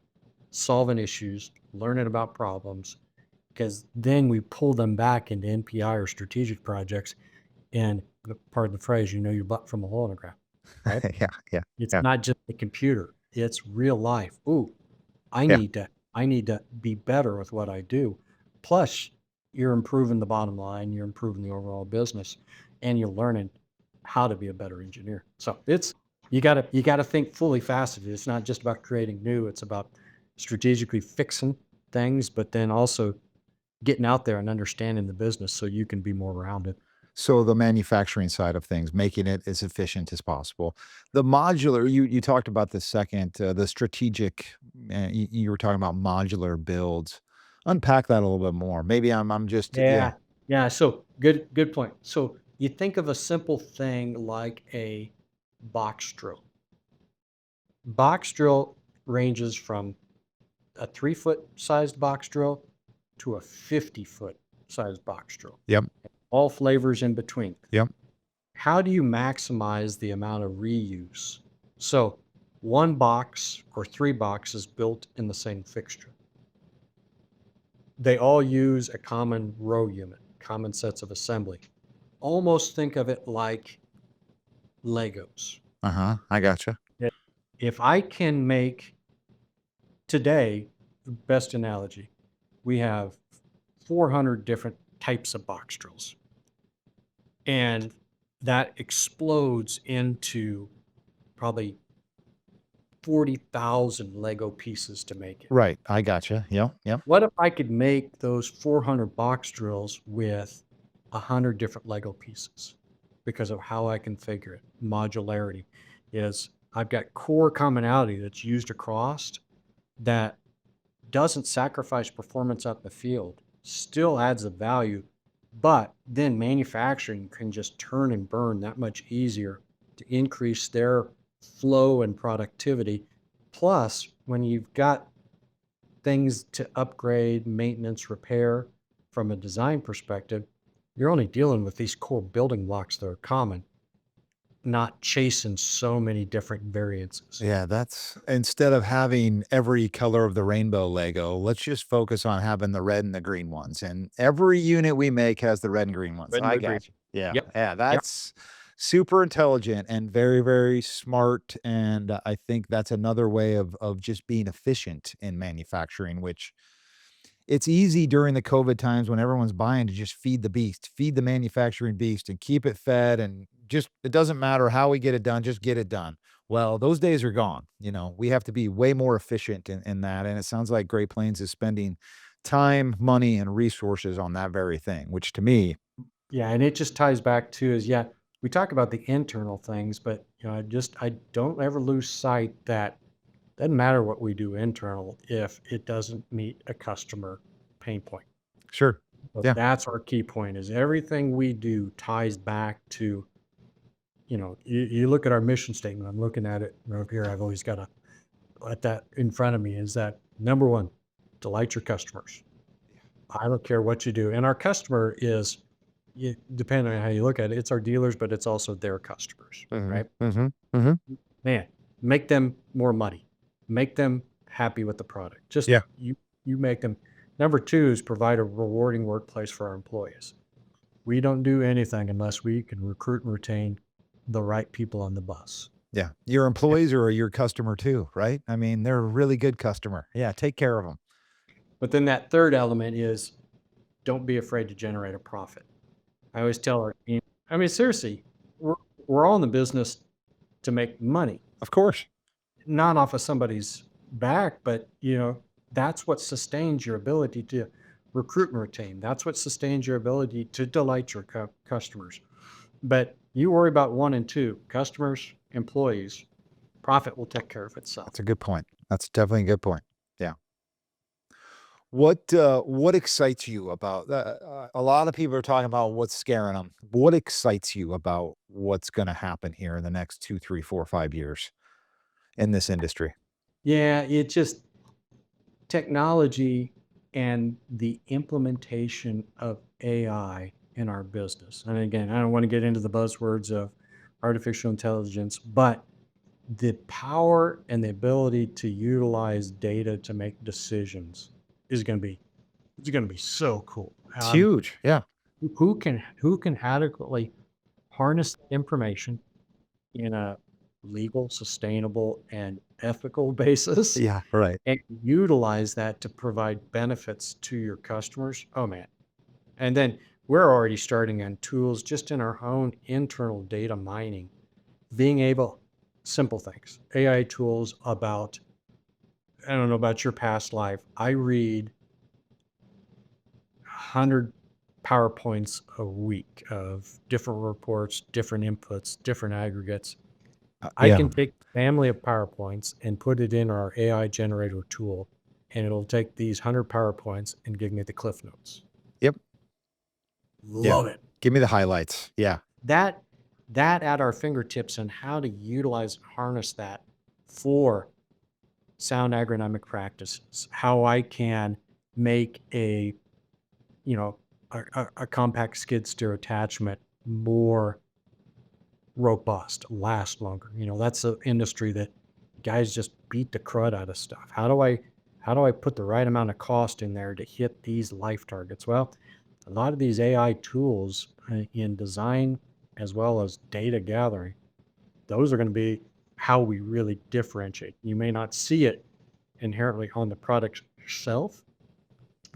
solving issues, learning about problems, because then we pull them back into NPI or strategic projects. And pardon the phrase, you know your butt from a hole in the ground, right? Yeah, yeah, It's yeah, not just the computer; it's real life. Ooh, I yeah. need to I need to be better with what I do. Plus, you're improving the bottom line, you're improving the overall business, and you're learning how to be a better engineer. So it's you gotta think fully faceted. It's not just about creating new, it's about strategically fixing things, but then also getting out there and understanding the business so you can be more rounded. So the manufacturing side of things, making it as efficient as possible. The modular, you talked about the second, the strategic, you were talking about modular builds. Unpack that a little bit more. Maybe I'm just yeah. Yeah. Yeah. So good point. So you think of a simple thing like a box drill. Box drill ranges from a 3-foot sized box drill to a 50-foot sized box drill, Yep, all flavors in between. yep. How do you maximize the amount of reuse? So one box or 3 boxes built in the same fixture. They all use a common row unit, common sets of assembly. Almost think of it like Legos. Uh-huh. I gotcha. Yeah. If I can make today, the best analogy, we have 400 different types of box drills. And that explodes into probably 40,000 Lego pieces to make it. Right. I gotcha. Yep, yep. What if I could make those 400 box drills with 100 different Lego pieces because of how I configure it? Modularity is I've got core commonality that's used across that doesn't sacrifice performance out in the field, still adds the value, but then manufacturing can just turn and burn that much easier to increase their flow and productivity. Plus, when you've got things to upgrade, maintenance, repair from a design perspective, you're only dealing with these core building blocks that are common, not chasing so many different variances. Yeah, that's instead of having every color of the rainbow Lego, let's just focus on having the red and the green ones. And every unit we make has the red and green ones. Red and I agree. got you. Yeah. Yep. Yeah. Yep. That's super intelligent and very, very smart. And I think that's another way of just being efficient in manufacturing, which it's easy during the COVID times when everyone's buying to just feed the beast, feed the manufacturing beast and keep it fed and just it doesn't matter how we get it done, just get it done. Well, those days are gone. We have to be way more efficient in that. And it sounds like Great Plains is spending time, money, and resources on that very thing, which to me, Yeah, and it just ties back to is yeah, we talk about the internal things, but I don't ever lose sight that doesn't matter what we do internal if it doesn't meet a customer pain point. sure. So Yeah. that's our key point is everything we do ties back to, you look at our mission statement. I'm looking at it right here. I've always got at that in front of me is that number one, delight your customers. I don't care what you do. And our customer is, depending on how you look at it, it's our dealers, but it's also their customers, Hmm. right? Hmm. Hmm. Man, make them more money, make them happy with the product. Just Yeah. you make them. Number two is provide a rewarding workplace for our employees. We don't do anything unless we can recruit and retain the right people on the bus. Yeah. Your employees are your customer too, right? I mean, they're a really good customer. Yeah. Take care of them. But then that third element is don't be afraid to generate a profit. I always tell our team, I mean, seriously, we're all in the business to make money, Of course. not off of somebody's back, but that's what sustains your ability to recruit and retain. That's what sustains your ability to delight your customers. But you worry about one and two, customers, employees, profit will take care of itself. That's a good point. That's definitely a good point. Yeah. What excites you about a lot of people are talking about what's scaring them. What excites you about what's gonna happen here in the next 2, 3, 4, 5 years in this industry? Yeah, it just technology and the implementation of AI in our business. And again, I don't want to get into the buzzwords of artificial intelligence, but the power and the ability to utilize data to make decisions is going to be it's going to be so cool. It's huge. Yeah. Who can adequately harness information in a legal, sustainable, and ethical basis Yeah, right. and utilize that to provide benefits to your customers. Oh man. And then we're already starting on tools just in our own internal data mining, being able, simple things, AI tools about, I don't know about your past life. I read 100 PowerPoints a week of different reports, different inputs, different aggregates. I Yeah. can take a family of PowerPoints and put it in our AI generator tool, and it'll take these 100 PowerPoints and give me the cliff notes. Yep. Yeah. Love it. Give me the highlights. Yeah. That that at our fingertips and how to utilize and harness that for sound agronomic practices. How I can make you know, a compact skid steer attachment more robust, last longer. That's an industry that guys just beat the crud out of stuff. How do I put the right amount of cost in there to hit these life targets? Well, a lot of these AI tools in design as well as data gathering, those are going to be how we really differentiate. You may not see it inherently on the product itself,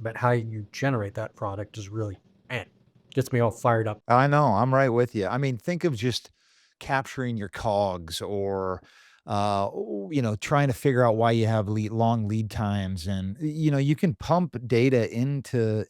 but how you generate that product is really, man, gets me all fired up. I know, I'm right with you. I mean, think of just capturing your cogs or, trying to figure out why you have long lead times and, you can pump data into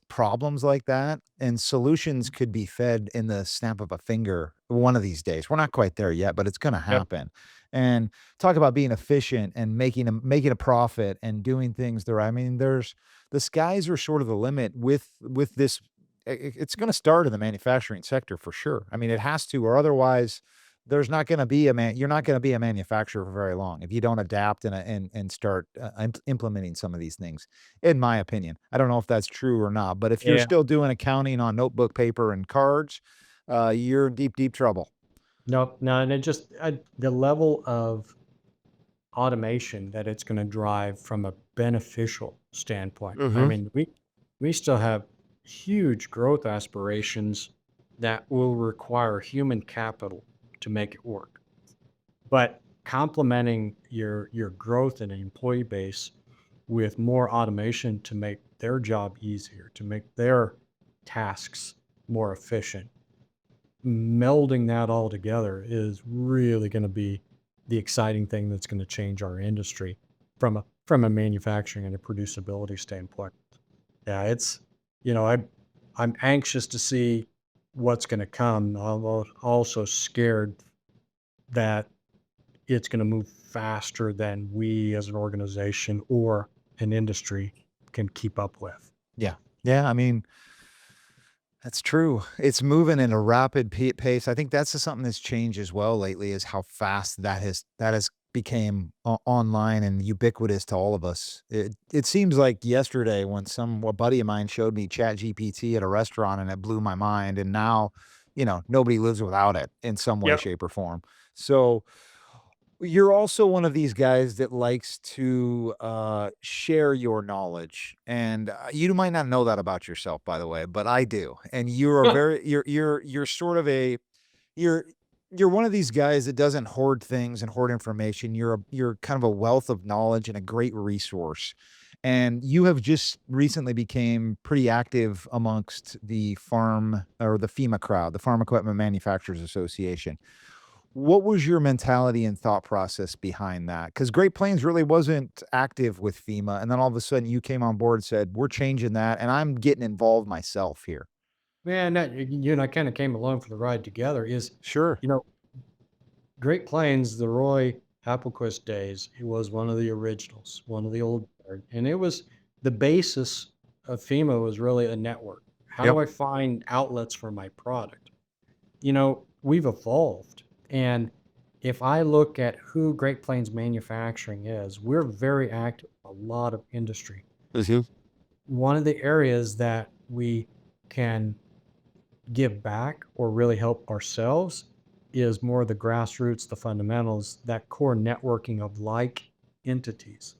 problems like that, and solutions could be fed in the snap of a finger one of these days. We're not quite there yet, but it's gonna Yep. happen. And talk about being efficient and making a profit and doing things the right. I mean, the skies are sort of the limit with this. It's gonna start in the manufacturing sector for sure. I mean, it has to, or otherwise there's not gonna be you're not gonna be a manufacturer for very long if you don't adapt and start, implementing some of these things, in my opinion. I don't know if that's true or not, but if you're Yeah. still doing accounting on notebook paper and cards, you're in deep, deep trouble. Nope. No, and it just the level of automation that it's going to drive from a beneficial standpoint. I Mhm. mean, we still have huge growth aspirations that will require human capital to make it work. But complementing your growth in an employee base with more automation to make their job easier, to make their tasks more efficient, melding that all together is really going to be the exciting thing that's going to change our industry from a manufacturing and a producibility standpoint. Yeah, it's I'm anxious to see what's going to come. Also scared that it's going to move faster than we as an organization or an industry can keep up with. Yeah. Yeah, I mean, that's true. It's moving in a rapid pace. I think that's just something that's changed as well lately is how fast that has became online and ubiquitous to all of us. It seems like yesterday when a buddy of mine showed me Chat GPT at a restaurant and it blew my mind. And now, nobody lives without it in some way, Yep. shape, or form. So you're also one of these guys that likes to, share your knowledge, and, you might not know that about yourself, by the way, but I do, and you're sort of you're you're one of these guys that doesn't hoard things and hoard information. You're kind of a wealth of knowledge and a great resource, and you have just recently became pretty active amongst the farm or the FEMA crowd, the Farm Equipment Manufacturers Association. What was your mentality and thought process behind that? Because Great Plains really wasn't active with FEMA, and then all of a sudden you came on board and said, "We're changing that, and I'm getting involved myself here." Man, that you and I kind of came along for the ride together. Is Sure. you know Great Plains, the Roy Applequist days, it was one of the originals, one of the old guard, and it was the basis of FEMA was really a network. How do Yep. I find outlets for my product? We've evolved, and if I look at who Great Plains Manufacturing is, we're very active in a lot of industry. Mhm. One of the areas that we can give back or really help ourselves is more the grassroots, the fundamentals, that core networking of like entities.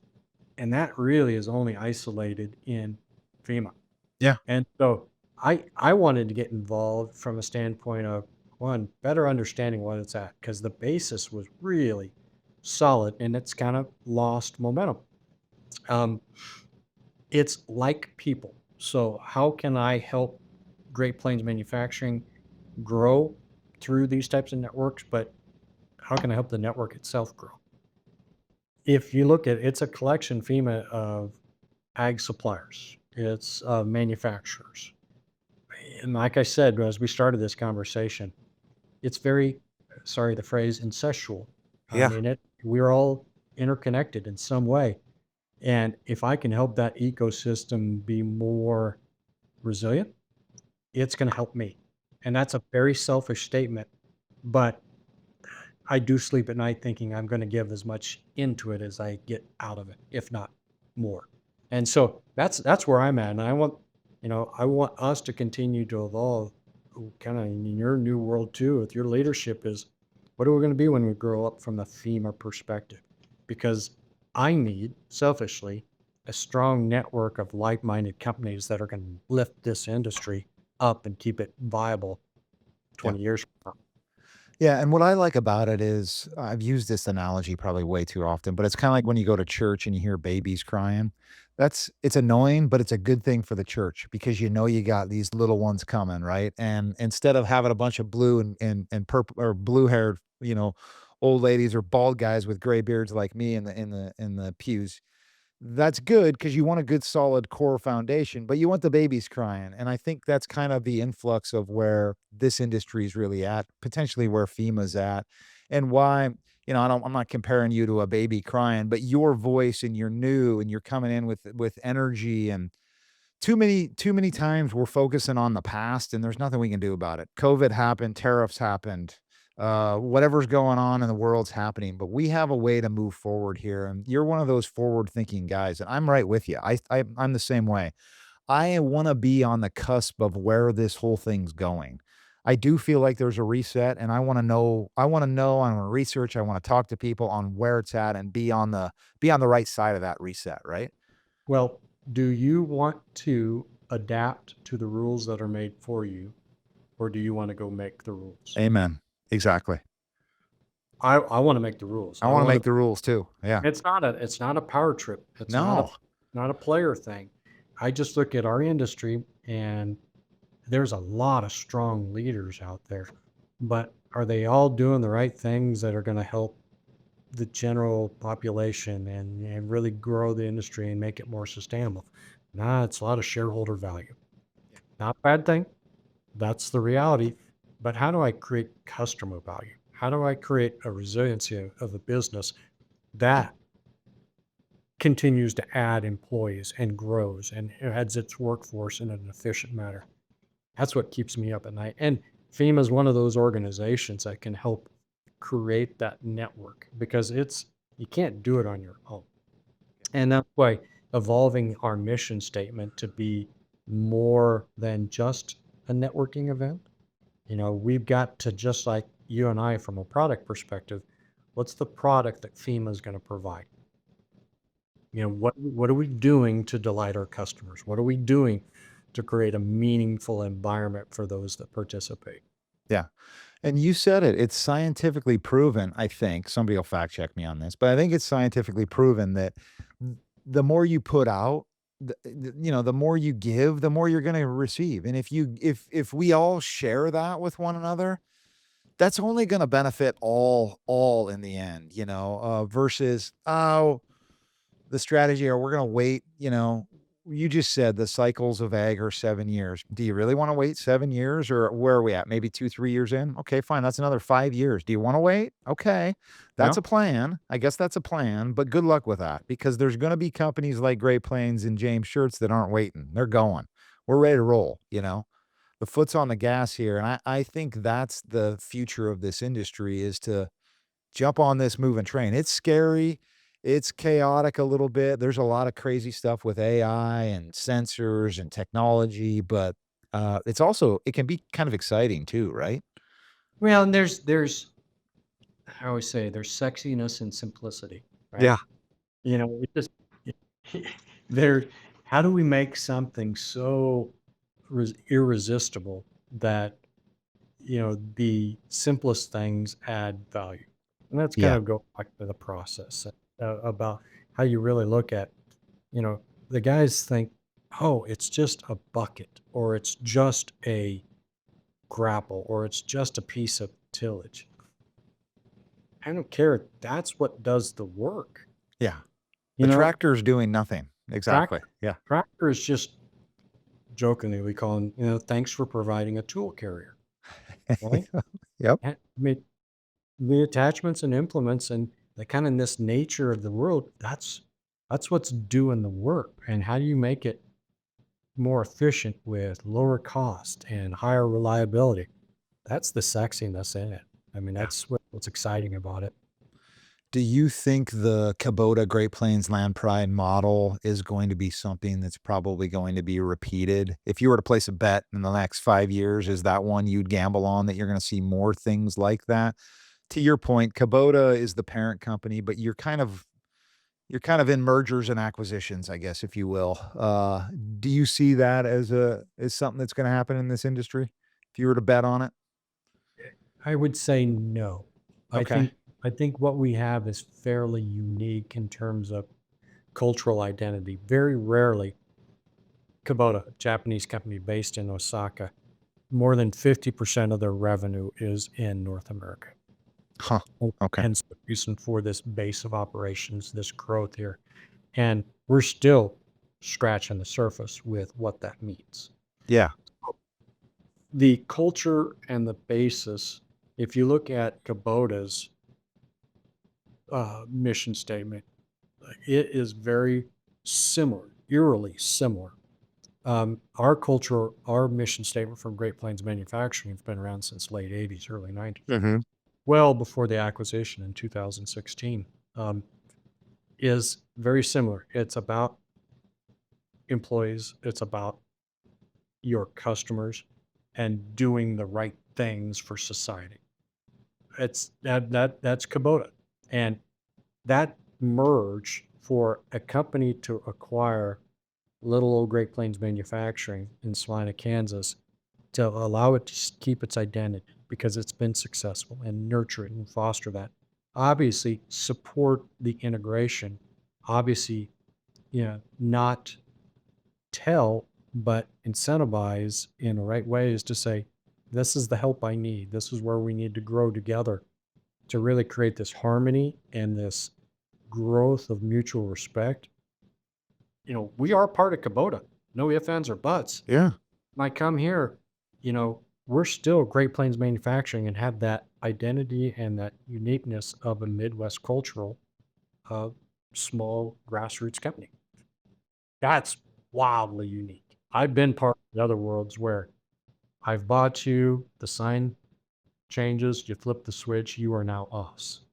And that really is only isolated in FEMA. Yeah. And so I wanted to get involved from a standpoint of one, better understanding what it's at, because the basis was really solid and it's kind of lost momentum. Um, it's like people. So how can I help Great Plains Manufacturing grow through these types of networks, but how can I help the network itself grow? If you look at it's a collection, FEMA, of ag suppliers, it's manufacturers. And like I said, as we started this conversation, it's very, sorry, the phrase incestual. I Yeah. mean, we're all interconnected in some way. And if I can help that ecosystem be more resilient, it's going to help me. And that's a very selfish statement, but I do sleep at night thinking I'm going to give as much into it as I get out of it, if not more. And so that's where I'm at. And I want us to continue to evolve kind of in your new world too, with your leadership is what are we going to be when we grow up from the FEMA perspective? Because I need selfishly a strong network of like-minded companies that are going to lift this industry up and keep it viable Yeah. 20 years from now. Yeah, and what I like about it is I've used this analogy probably way too often, but it's kinda like when you go to church and you hear babies crying. It's annoying, but it's a good thing for the church because you know you got these little ones coming, right? And instead of having a bunch of blue and purple or blue-haired, old ladies or bald guys with gray beards like me in the pews, that's good because you want a good solid core foundation, but you want the babies crying, and I think that's kind of the influx of where this industry is really at, potentially where FEMA's at, and why, I'm not comparing you to a baby crying, but your voice and you're new and you're coming in with energy and too many times we're focusing on the past and there's nothing we can do about it. COVID happened, tariffs happened, whatever's going on in the world's happening, but we have a way to move forward here. And you're one of those forward thinking guys, and I'm right with you. I'm the same way. I want to be on the cusp of where this whole thing's going. I do feel like there's a reset, and I want to know. I want to know. I want to research. I want to talk to people on where it's at and be on the right side of that reset. Right. Well, do you want to adapt to the rules that are made for you, or do you want to go make the rules? Amen. Exactly. I want to make the rules. I I want to want to. make the rules too. Yeah. It's not a power trip. No. Not a player thing. I just look at our industry, and there's a lot of strong leaders out there, but are they all doing the right things that are going to help the general population and really grow the industry and make it more sustainable? Nah, it's a lot of shareholder value. Not a bad thing. That's the reality. But how do I create customer value? How do I create a resiliency of a business that continues to add employees and grows and adds its workforce in an efficient manner? That's what keeps me up at night. And FEMA is one of those organizations that can help create that network because you can't do it on your own. And that's why evolving our mission statement to be more than just a networking event. We've got to, just like you and I, from a product perspective, what's the product that FEMA is going to provide? What are we doing to delight our customers? What are we doing to create a meaningful environment for those that participate? Yeah. And you said it. It's scientifically proven, I think. Somebody will fact check me on this, but I think it's scientifically proven that the more you put out, the more you give, the more you're going to receive. And if we all share that with one another, that's only going to benefit all in the end, versus the strategy or we're going to wait, you just said the cycles of ag are 7 years. Do you really wanna wait 7 years, or where are we at? Maybe 2, 3 years in? Okay, fine, that's another 5 years. Do you wanna wait? Okay, that's Yeah. a plan. I guess that's a plan, but good luck with that because there's gonna be companies like Great Plains and James Shurts that aren't waiting. They're going. We're ready to roll, you know? The foot's on the gas here, and I think that's the future of this industry is to jump on this moving train. It's scary. It's chaotic a little bit. There's a lot of crazy stuff with AI and sensors and technology, but it's also it can be kind of exciting too, right? Well, and there's I always say there's sexiness and simplicity, right? Yeah. It just there. How do we make something so irresistible that the simplest things add value? And that's kind Yeah. of go back to the process about how you really look at you know the guys think, oh, it's just a bucket, or it's just a grapple, or it's just a piece of tillage. I don't care. That's what does the work. Yeah. You The know, tractor's doing nothing. Exactly. tractor Yeah. tractor is just jokingly we call them, thanks for providing a tool carrier, right? Yep. I mean, the attachments and implements and the kind of this nature of the world, that's what's doing the work. And how do you make it more efficient with lower cost and higher reliability? That's the sexiness in it. I mean, Yeah. that's what's exciting about it. Do you think the Kubota Great Plains Land Pride model is going to be something that's probably going to be repeated? If you were to place a bet in the next 5 years, is that one you'd gamble on that you're gonna see more things like that? To your point, Kubota is the parent company, but you're kind of in mergers and acquisitions, I guess, if you will. Do you see that as something that's gonna happen in this industry? If you were to bet on it? I would say no. I Okay. think I think what we have is fairly unique in terms of cultural identity. Very rarely, Kubota, a Japanese company based in Osaka, more than 50% of their revenue is in North America. Huh. And Okay. hence the reason for this base of operations, this growth here. And we're still scratching the surface with what that means. Yeah. The culture and the basis, if you look at Kubota's mission statement, it is very similar, eerily similar. Our culture, our mission statement from Great Plains Manufacturing has been around since late 80s, early 90s, Mhm. well before the acquisition in 2016, is very similar. It's about employees, it's about your customers, and doing the right things for society. That's Kubota. And that merge for a company to acquire little old Great Plains Manufacturing in Salina, Kansas, to allow it to keep its identity because it's been successful and nurture it and foster that. Obviously, support the integration. Obviously, not tell, but incentivize in the right ways to say, this is the help I need. This is where we need to grow together to really create this harmony and this growth of mutual respect. We are part of Kubota. No ifs, ands, or buts. Yeah. When I come here, we're still Great Plains Manufacturing and have that identity and that uniqueness of a Midwest cultural, uh, small grassroots company. That's wildly unique. I've been part of the other worlds where I've bought you, the sign changes, you flip the switch, you are now us.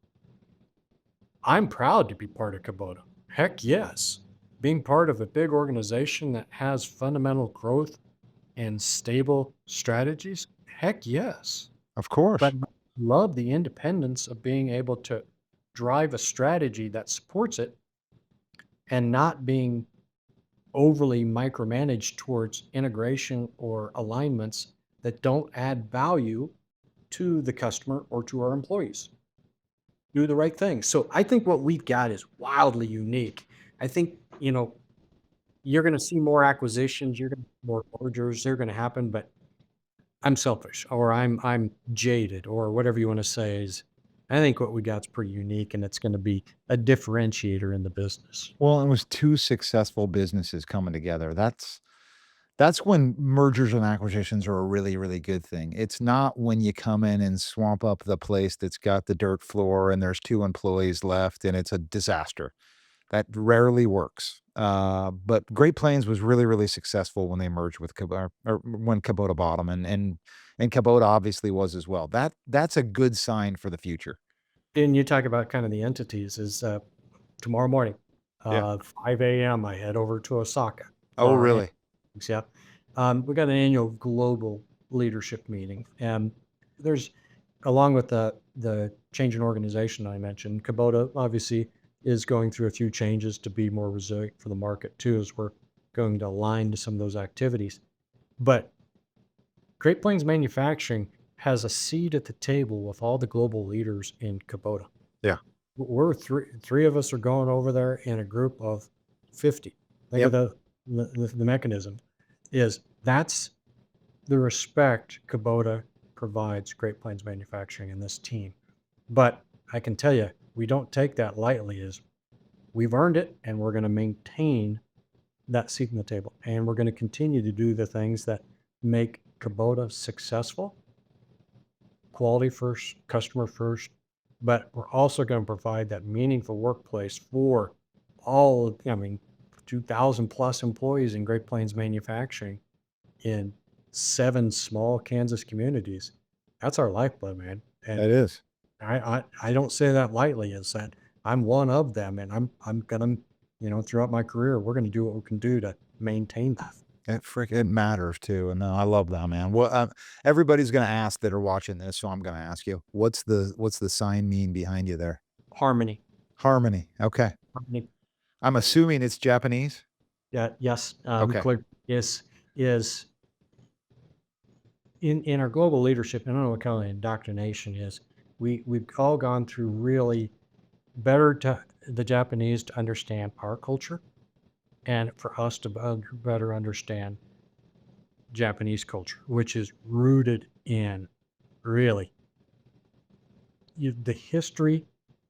I'm proud to be part of Kubota. Heck yes. Being part of a big organization that has fundamental growth and stable strategies, heck yes. Of But course. love the independence of being able to drive a strategy that supports it and not being overly micromanaged towards integration or alignments that don't add value to the customer or to our employees. Do the right thing. So I think what we've got is wildly unique. I think, you're going to see more acquisitions, you're going to see more mergers, they're going to happen, but I'm selfish or I'm jaded or whatever you want to say is I think what we got's pretty unique, and it's going to be a differentiator in the business. Well, it was 2 successful businesses coming together. That's when mergers and acquisitions are a really, really good thing. It's not when you come in and swamp up the place that's got the dirt floor and there's 2 employees left and it's a disaster. That rarely works. But Great Plains was really, really successful when they merged with or when Kubota bought 'em, and Kubota obviously was as well. That's a good sign for the future. And you talk about kind of the entities is tomorrow morning, Yeah. 5 a.m. I head over to Osaka Oh, for our really? meetings. Yeah. We got an annual global leadership meeting. And there's, along with the change in organization I mentioned, Kubota obviously is going through a few changes to be more resilient for the market too, as we're going to align to some of those activities. But Great Plains Manufacturing has a seat at the table with all the global leaders in Kubota. Yeah. We're three of us are going over there in a group of 50. Think of Yep. the mechanism is that's the respect Kubota provides Great Plains Manufacturing and this team. But I can tell you, we don't take that lightly. Is we've earned it, and we're going to maintain that seat in the table, and we're going to continue to do the things that make Kubota successful. Quality first, customer first, but we're also going to provide that meaningful workplace for all, I mean, 2,000 plus employees in Great Plains Manufacturing in 7 small Kansas communities. That's our lifeblood, man. And It is. I don't say that lightly, is that I'm one of them, and I'm gonna, throughout my career, we're gonna do what we can do to maintain that. It matters too, and, I love that, man. Well, everybody's gonna ask that are watching this, so I'm gonna ask you, what's the sign mean behind you there? Harmony. Harmony, okay. Harmony. I'm assuming it's Japanese? Yeah, yes, Okay. clear is in our global leadership. I don't know what kind of indoctrination is. We've all gone through really better to the Japanese to understand our culture, and for us to better understand Japanese culture, which is rooted in really the history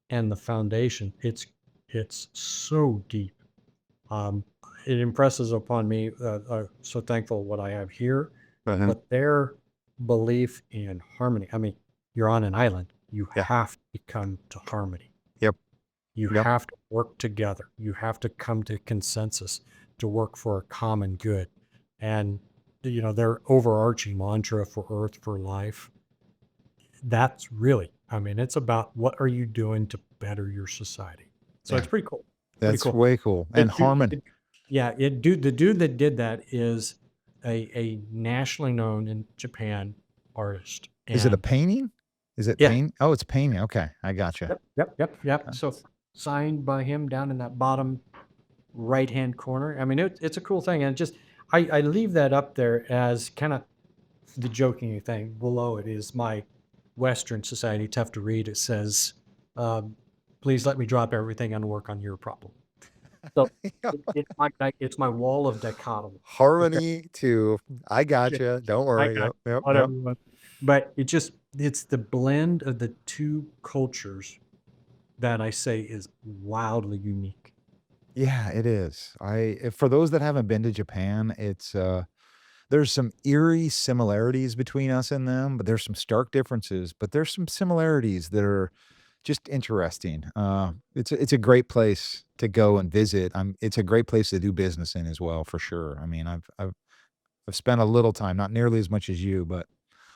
and the foundation. It's so deep. Um, it impresses upon me. So thankful what I have here, Uh-huh. but their belief in harmony. I mean, you're on an island. You Yeah. have to come to harmony. Yep. You Yep. have to work together. You have to come to consensus to work for a common good. And, their overarching mantra for Earth for Life, that's really, I mean, it's about what are you doing to better your society. So Yeah. it's pretty cool. Pretty That's cool. way cool, The and dude, harmony. yeah, the dude that did that is a nationally known in Japan artist. Is it a And painting? Is it yeah, paint? Oh, it's painting, okay, I gotcha. yep. Uh, So signed by him down in that bottom right hand corner. I mean, it's a cool thing. And just, I leave that up there as kind of the joking thing. Below it is my Western Society, tough to read. It says, um, please let me drop everything and work on your problem. So it's my wall of dichotomy. Okay. Harmony too. I Shit, gotcha, don't I worry, got yep, yep, whatever. yep. But it's the blend of the two cultures that I say is wildly unique. Yeah, it is. For those that haven't been to Japan, there's some eerie similarities between us and them, but there's some stark differences, but there's some similarities that are just interesting. It's a great place to go and visit. It's a great place to do business in as well, for sure. I mean, I've spent a little time, not nearly as much as you, but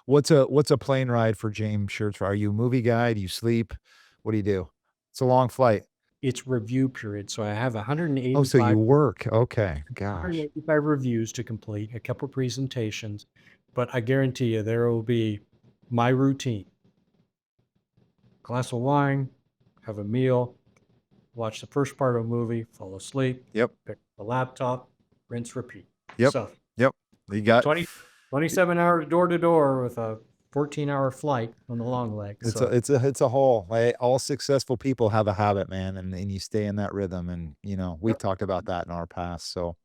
what's a plane ride for James Shurts? Are you a movie guy? Do you sleep? What do you do? It's a long flight. It's review period, so I have Oh, so you 185 work. Okay, gosh. 185 reviews to complete, a couple presentations, but I guarantee you there will be my routine. Glass of wine, have a meal, watch the first part of a movie, fall asleep, Yep, pick up the laptop, rinse, repeat. yep, So yep. You got 27 hours door to door with a 14-hour flight on the long leg. it's a whole all successful people have a habit, man, and you stay in that rhythm, and we've talked about that in our past. So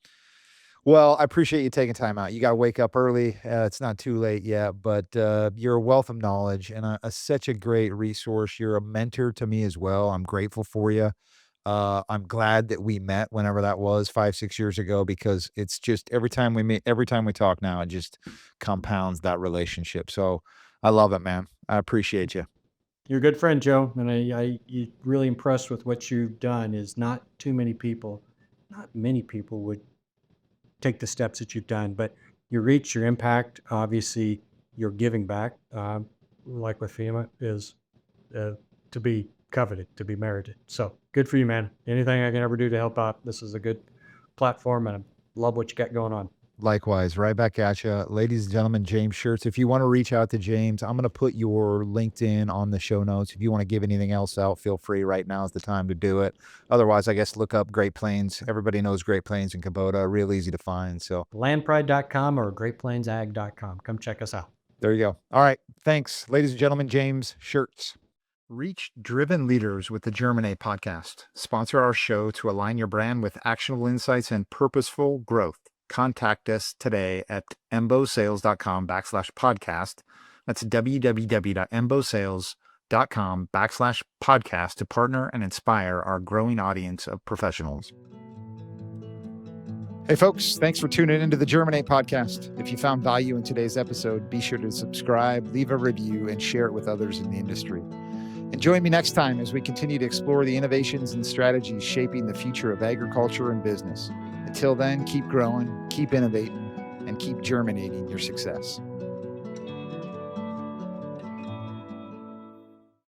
Well, I appreciate you taking time out. You got to wake up early. It's not too late yet, but you're a wealth of knowledge and such a great resource. You're a mentor to me as well. I'm grateful for you. I'm glad that we met whenever that was 5, 6 years ago, because it's just every time we meet, every time we talk now, it just compounds that relationship. So I love it, man. I appreciate you. You're a good friend, Joe, and you really impressed with what you've done. Is not too many people, not many people would take the steps that you've done, but your reach, your impact, obviously, your giving back, like with FEMA, is uh, to be coveted, to be merited. So good for you, man. Anything I can ever do to help out, this is a good platform, and I love what you got going on. Likewise, right back at you. Ladies and gentlemen, James Shurts. If you want to reach out to James, I'm going to put your LinkedIn on the show notes. If you want to give anything else out, feel free. Right now is the time to do it. Otherwise, I guess look up Great Plains. Everybody knows Great Plains in Kubota. Real easy to find. So Landpride.com or GreatPlainsAg.com. Come check us out. there you go. All right. Thanks, ladies and gentlemen, James Shurts. Reach driven leaders with the Germinate podcast. Sponsor our show to align your brand with actionable insights and purposeful growth. Contact us today at embosales.com/podcast. That's www.embosales.com/podcast to partner and inspire our growing audience of professionals. Hey folks, thanks for tuning into the Germinate podcast. If you found value in today's episode, be sure to subscribe, leave a review, and share it with others in the industry. And join me next time as we continue to explore the innovations and strategies shaping the future of agriculture and business. Until then, keep growing, keep innovating, and keep germinating your success.